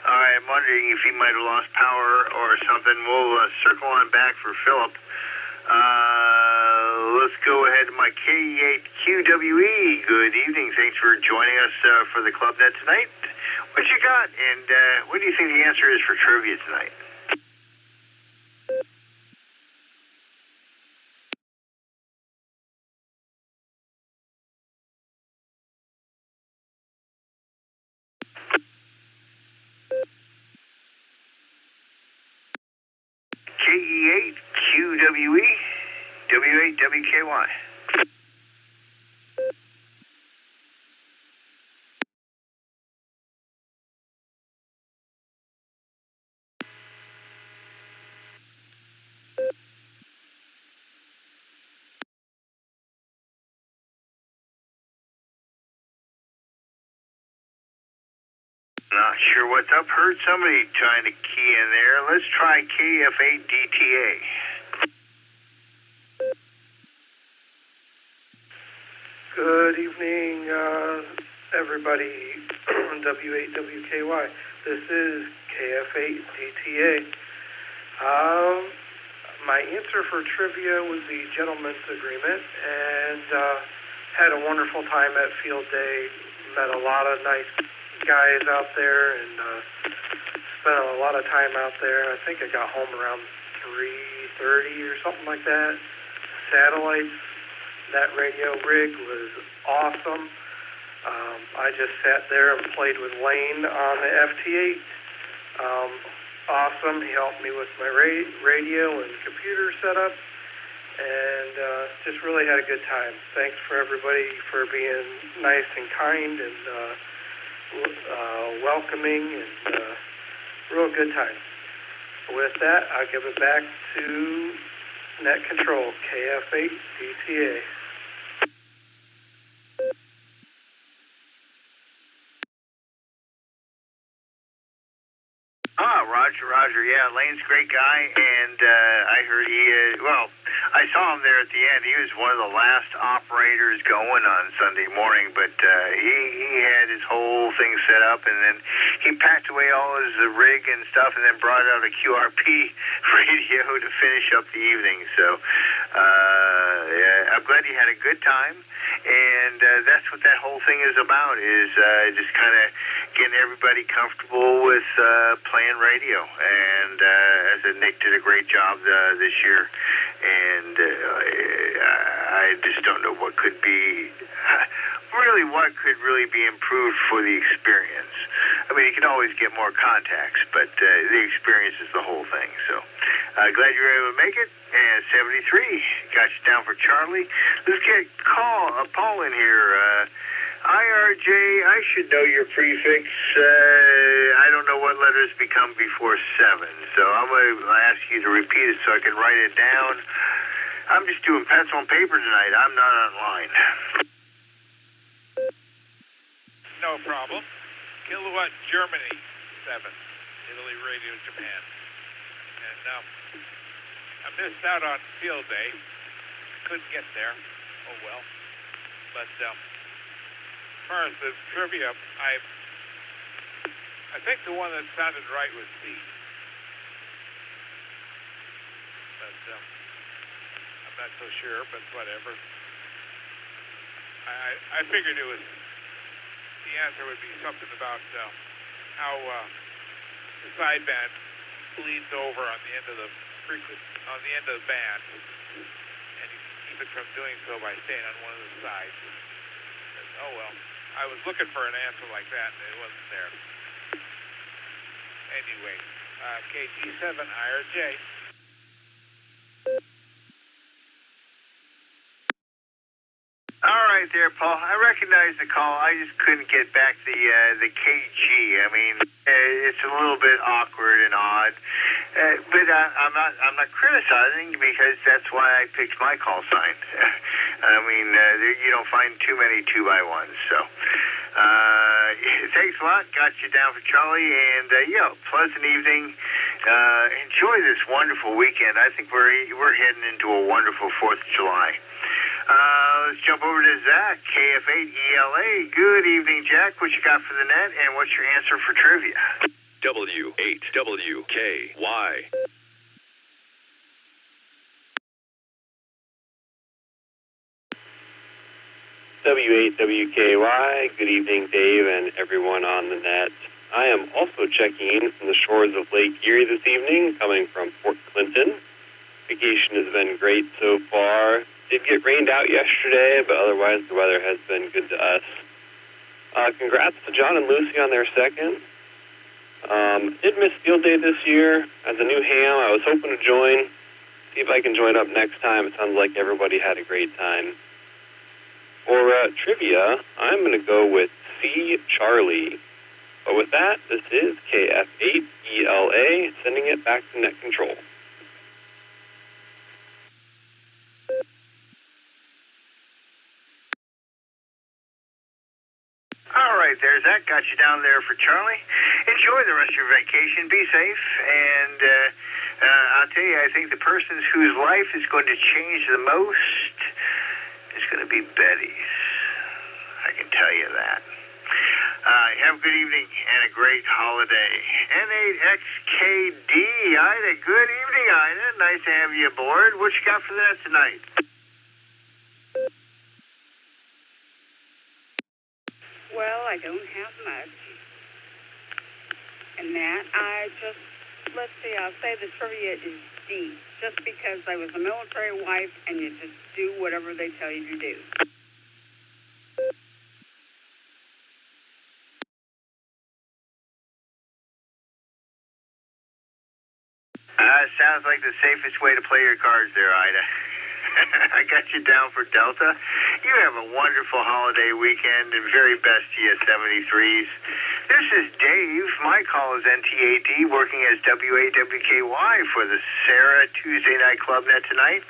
I'm wondering if he might have lost power or something. We'll circle on back for Philip. Let's go ahead to my K8QWE. Good evening. Thanks for joining us for the ClubNet tonight. What you got? And what do you think the answer is for trivia tonight? KE8QWE, W8WKY. Not sure what's up. Heard somebody trying to key in there. Let's try KF8DTA. Good evening, everybody on W8WKY. This is KF8DTA. My answer for trivia was the gentleman's agreement, and had a wonderful time at Field Day. Met a lot of nice guys out there, and spent a lot of time out there. I think I got home around 3:30 or something like that. Satellites. That radio rig was awesome. I just sat there and played with Lane on the FT8. Awesome. He helped me with my radio and computer setup, and just really had a good time. Thanks for everybody for being nice and kind and welcoming, and real good time. With that, I'll give it back to Net Control, KF8DTA. Roger. Yeah, Lane's a great guy, and I heard I saw him there at the end. He was one of the last operators going on Sunday morning, but he had his whole thing set up, and then he packed away all his rig and stuff, and then brought out a QRP radio to finish up the evening. So I'm glad he had a good time, and that's what that whole thing is about, is just kind of getting everybody comfortable with playing radio. And as I said, Nick did a great job this year, and I just don't know what could be be improved for the experience. I mean, you can always get more contacts, but the experience is the whole thing. So glad you were able to make it. And 73 got you down for Charlie. Let's get Paul in here. IRJ, I should know your prefix. I don't know what letters become before 7, so I'm going to ask you to repeat it so I can write it down. I'm just doing pencil and paper tonight. I'm not online. No problem. Kilowatt Germany 7, Italy Radio Japan. And I missed out on field day. Couldn't get there. Oh well. But as far as the trivia, I think the one that sounded right was C. But I'm not so sure, but whatever. I figured it was, the answer would be something about how the sideband bleeds over on the end of the on the end of the band, and you can keep it from doing so by staying on one of the sides. And, oh well, I was looking for an answer like that, and it wasn't there. Anyway, KG7 IRJ. All right, right there, Paul. I recognize the call. I just couldn't get back the KG. I mean, it's a little bit awkward and odd, but I'm not criticizing because that's why I picked my call sign. I mean, you don't find too many 2x1s. So, thanks a lot. Got you down for Charlie, and pleasant evening. Enjoy this wonderful weekend. I think we're heading into a wonderful 4th of July. Let's jump over to Zach, KF8ELA. Good evening, Jack. What you got for the net, and what's your answer for trivia? W8WKY. W8WKY. Good evening, Dave, and everyone on the net. I am also checking in from the shores of Lake Erie this evening, coming from Fort Clinton. Vacation has been great so far. Did get rained out yesterday, but otherwise the weather has been good to us. Congrats to John and Lucy on their second. Did miss field day this year. As a new ham, I was hoping to join. See if I can join up next time. It sounds like everybody had a great time. For trivia, I'm going to go with C. Charlie. But with that, this is KF8ELA, sending it back to net control. All right, there's that. Got you down there for Charlie. Enjoy the rest of your vacation. Be safe. And I'll tell you, I think the person whose life is going to change the most is going to be Betty's. I can tell you that. Have a good evening and a great holiday. N8XKD, Ida. Good evening, Ida. Nice to have you aboard. What you got for that tonight? Well, I don't have much. And that, let's see, I'll say the trivia is D. Just because I was a military wife and you just do whatever they tell you to do. Sounds like the safest way to play your cards there, Ida. I got you down for Delta. You have a wonderful holiday weekend and very best to you 73s. This is Dave. My call is NTAD, working as W8WKY for the Sarah Tuesday Night Club Net tonight.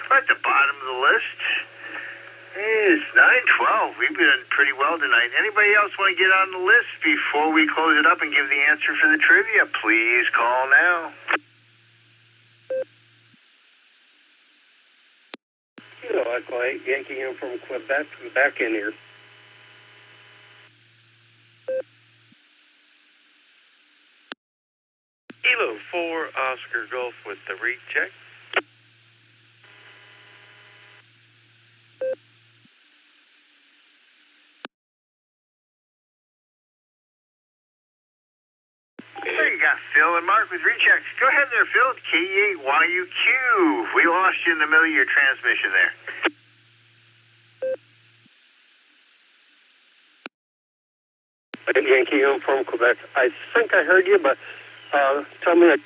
We're at the bottom of the list. It's 9:12. We've been pretty well tonight. Anybody else want to get on the list before we close it up and give the answer for the trivia? Please call now. Echo Yankee from Quebec. I'm back in here. Kilo 4 Oscar Golf with the recheck. There you got Phil and Mark with rechecks. Go ahead there, Phil. K8YUQ. We lost you in the middle of your transmission there. Yankee from Quebec. I think I heard you, but tell me.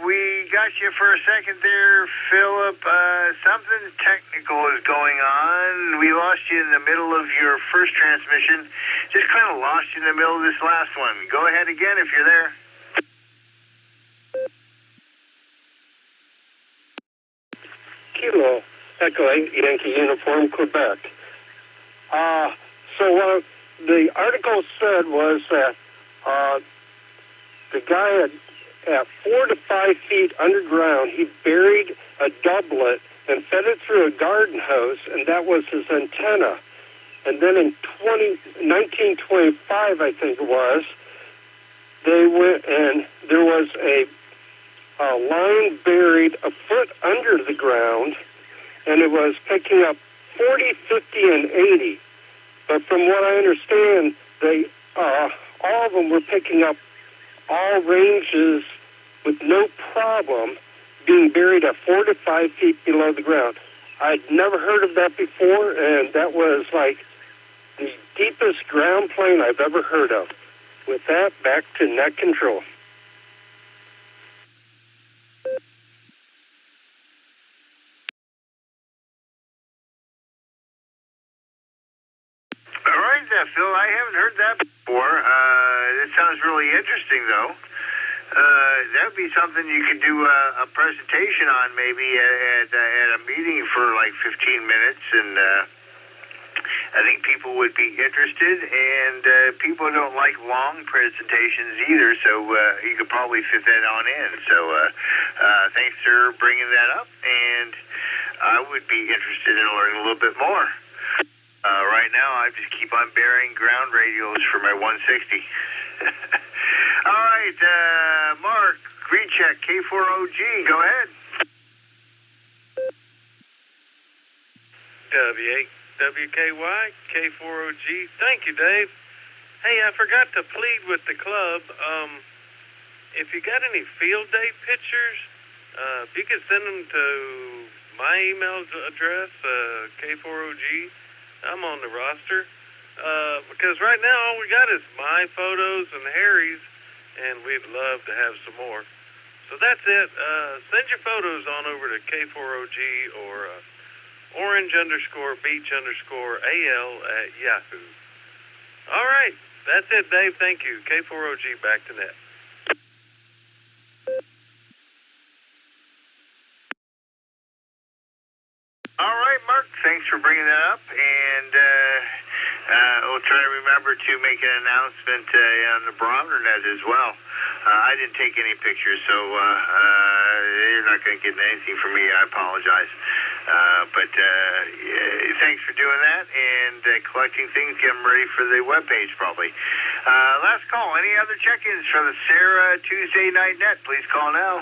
We got you for a second there, Philip. Something technical is going on. We lost you in the middle of your first transmission. Just kind of lost you in the middle of this last one. Go ahead again if you're there. Kilo, Echo Yankee Uniform, Quebec. So what the article said was that the guy at 4 to 5 feet underground, he buried a doublet and fed it through a garden hose, and that was his antenna. And then in 1925, I think it was, they went and there was a line buried a foot under the ground, and it was picking up 40, 50, and 80. But from what I understand, they all of them were picking up all ranges with no problem, being buried at 4 to 5 feet below the ground. I'd never heard of that before, and that was like the deepest ground plane I've ever heard of. With that, back to net control. All right, Phil, I haven't heard that before. It sounds really interesting, though. That would be something you could do a presentation on maybe at a meeting for like 15 minutes, and I think people would be interested, and people don't like long presentations either, so you could probably fit that on in. So thanks for bringing that up, and I would be interested in learning a little bit more. Right now, I just keep on burying ground radios for my 160. All right, Mark, recheck K4OG, go ahead. W8WKY, K4OG. Thank you, Dave. Hey, I forgot to plead with the club. If you got any field day pictures, if you could send them to my email address, K4OG. I'm on the roster. Because right now all we got is my photos and Harry's, and we'd love to have some more. So that's it. Send your photos on over to K4OG or orange_beach_AL at Yahoo. All right. That's it, Dave. Thank you. K4OG, back to net. All right, Mark, thanks for bringing that up, and we'll try to remember to make an announcement on the barometer net as well. I didn't take any pictures, so you're not going to get anything from me. I apologize. But thanks for doing that and collecting things, get them ready for the webpage probably. Last call. Any other check-ins for the Sarah Tuesday Night Net? Please call now.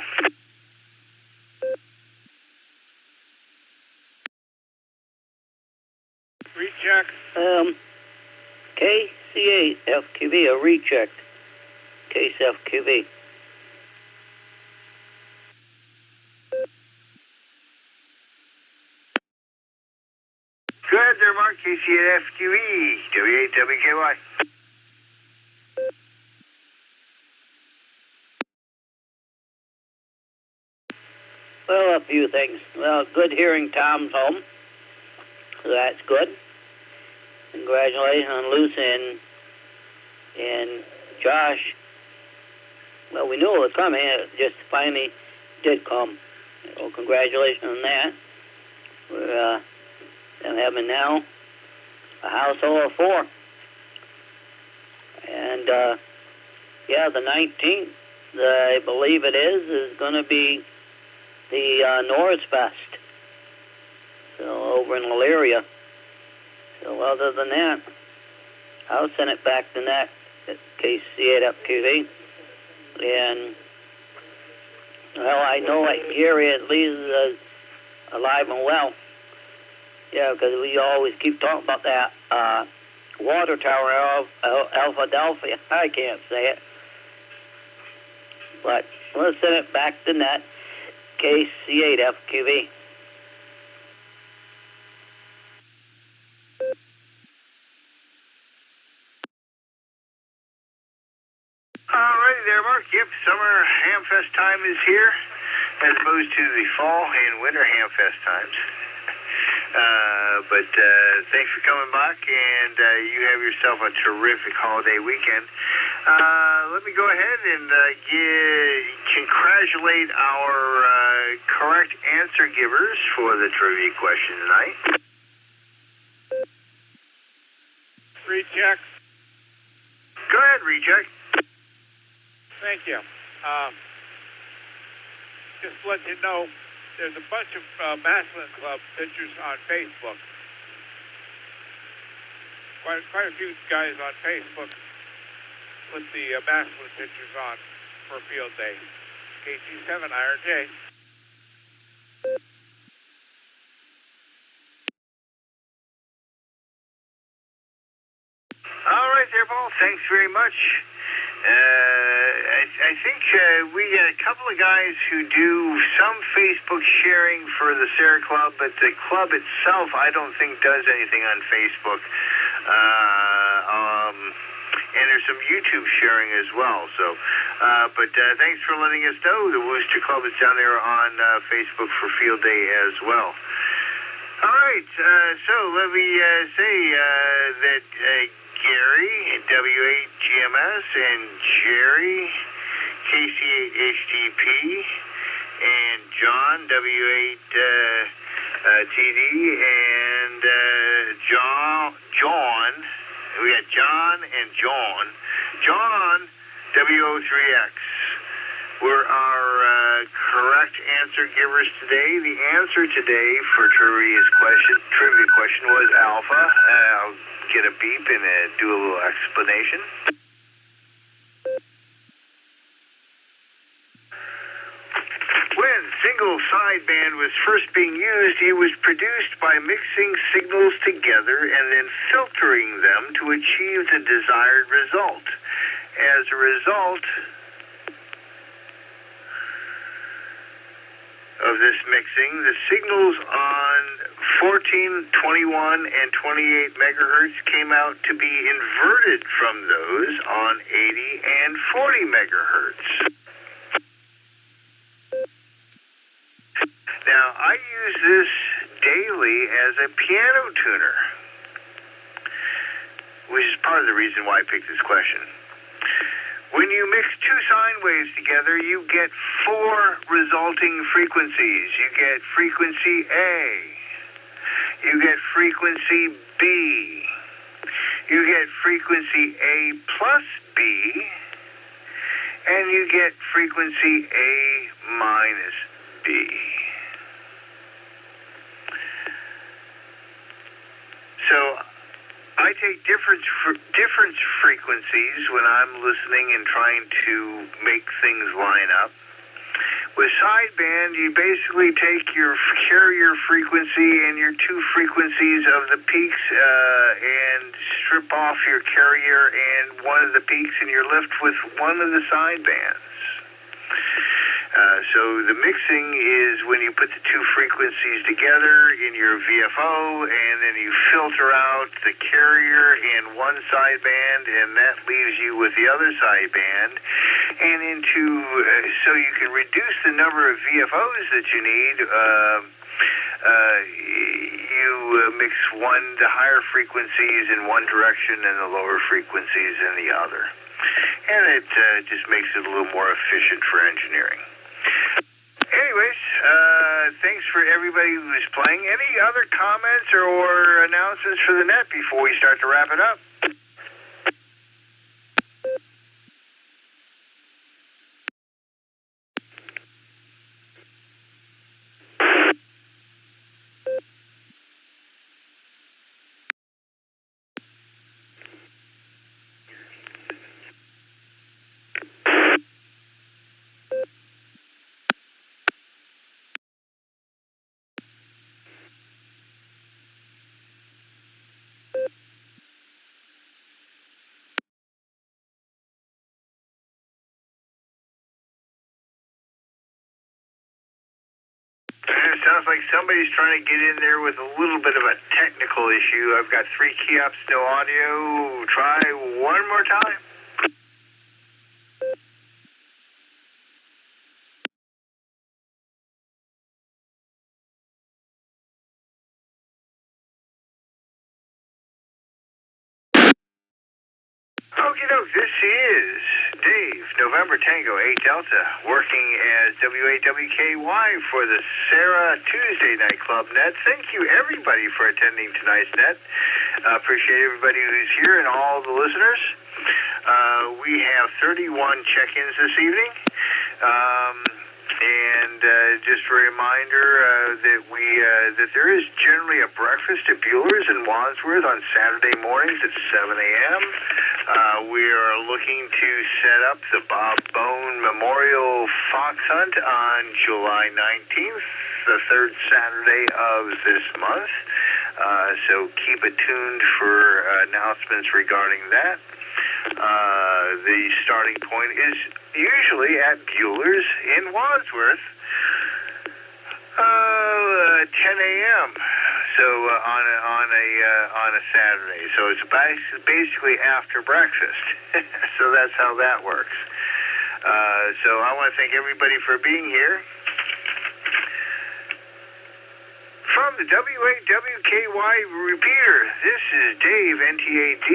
Recheck. KC8FQV, a recheck. Case FQV. Go ahead there, Mark. KC8FQE, W8WKY. Well, a few things. Well, good hearing Tom's home. So that's good. Congratulations on Lucy and Josh. Well, we knew it was coming. It just finally did come. Well, congratulations on that. We're having now a household of 4. And, yeah, the 19th, I believe it is going to be the Norris Fest. So over in Elyria. So other than that, I'll send it back to net at KC8FQV. And, well, I know that Gary at least is alive and well. Yeah, because we always keep talking about that water tower of Alphadelphia. I can't say it. But we'll send it back to net, KC8FQV. Alrighty there, Mark. Yep, summer Hamfest time is here, as opposed to the fall and winter Hamfest times. But thanks for coming back, and you have yourself a terrific holiday weekend. Let me go ahead and congratulate our correct answer givers for the trivia question tonight. Recheck. Go ahead, recheck. Thank you. Just to let you know, there's a bunch of Maslin Club pictures on Facebook. Quite a few guys on Facebook put the Maslin pictures on for Field Day. KC7 Iron J. All right there, Paul. Thanks very much. I think we got a couple of guys who do some Facebook sharing for the Sarah Club, but the club itself, I don't think, does anything on Facebook. And there's some YouTube sharing as well. So, but thanks for letting us know. The Wooster Club is down there on Facebook for Field Day as well. All right, so let me say that Gary, W8GMS, and Jerry, KC8HDP, and John, W8TD, and John, we got John and John. John, W03X, were our correct answer givers today. The answer today for trivia question was Alpha. I'll get a beep and do a little explanation. When single sideband was first being used, it was produced by mixing signals together and then filtering them to achieve the desired result. As a result of this mixing, the signals on 14, 21, and 28 megahertz came out to be inverted from those on 80 and 40 megahertz. Now, I use this daily as a piano tuner, which is part of the reason why I picked this question. When you mix two sine waves together, you get four resulting frequencies. You get frequency A, you get frequency B, you get frequency A plus B, and you get frequency A minus B. So I take different frequencies when I'm listening and trying to make things line up. With sideband, you basically take your carrier frequency and your two frequencies of the peaks and strip off your carrier and one of the peaks, and you're left with one of the sidebands. So the mixing is when you put the two frequencies together in your VFO, and then you filter out the carrier in one sideband, and that leaves you with the other sideband. And so you can reduce the number of VFOs that you need. You mix the higher frequencies in one direction and the lower frequencies in the other. And it just makes it a little more efficient for engineering. Anyways, thanks for everybody who's playing. Any other comments or announcements for the net before we start to wrap it up? It sounds like somebody's trying to get in there with a little bit of a technical issue. I've got 3 key ups, no audio. Try one more time. Okie doke, this is Dave, November Tango 8 Delta, working as WAWKY for the Sarah Tuesday Night Club Net. Thank you, everybody, for attending tonight's net. Appreciate everybody who's here and all the listeners. We have 31 check-ins this evening. And just a reminder that there is generally a breakfast at Bueller's in Wandsworth on Saturday mornings at 7 a.m. We are looking to set up the Bob Bone Memorial Fox Hunt on July 19th, the third Saturday of this month. So keep it tuned for announcements regarding that. The starting point is usually at Bueller's in Wandsworth, 10 a.m. So on a Saturday. So it's basically after breakfast. So that's how that works. So I want to thank everybody for being here. From the WAWKY repeater, this is Dave, NTAD,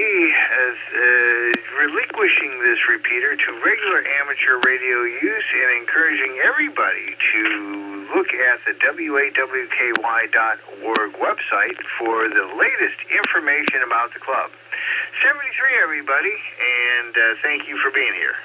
relinquishing this repeater to regular amateur radio use and encouraging everybody to look at the WAWKY.org website for the latest information about the club. 73, everybody, and thank you for being here.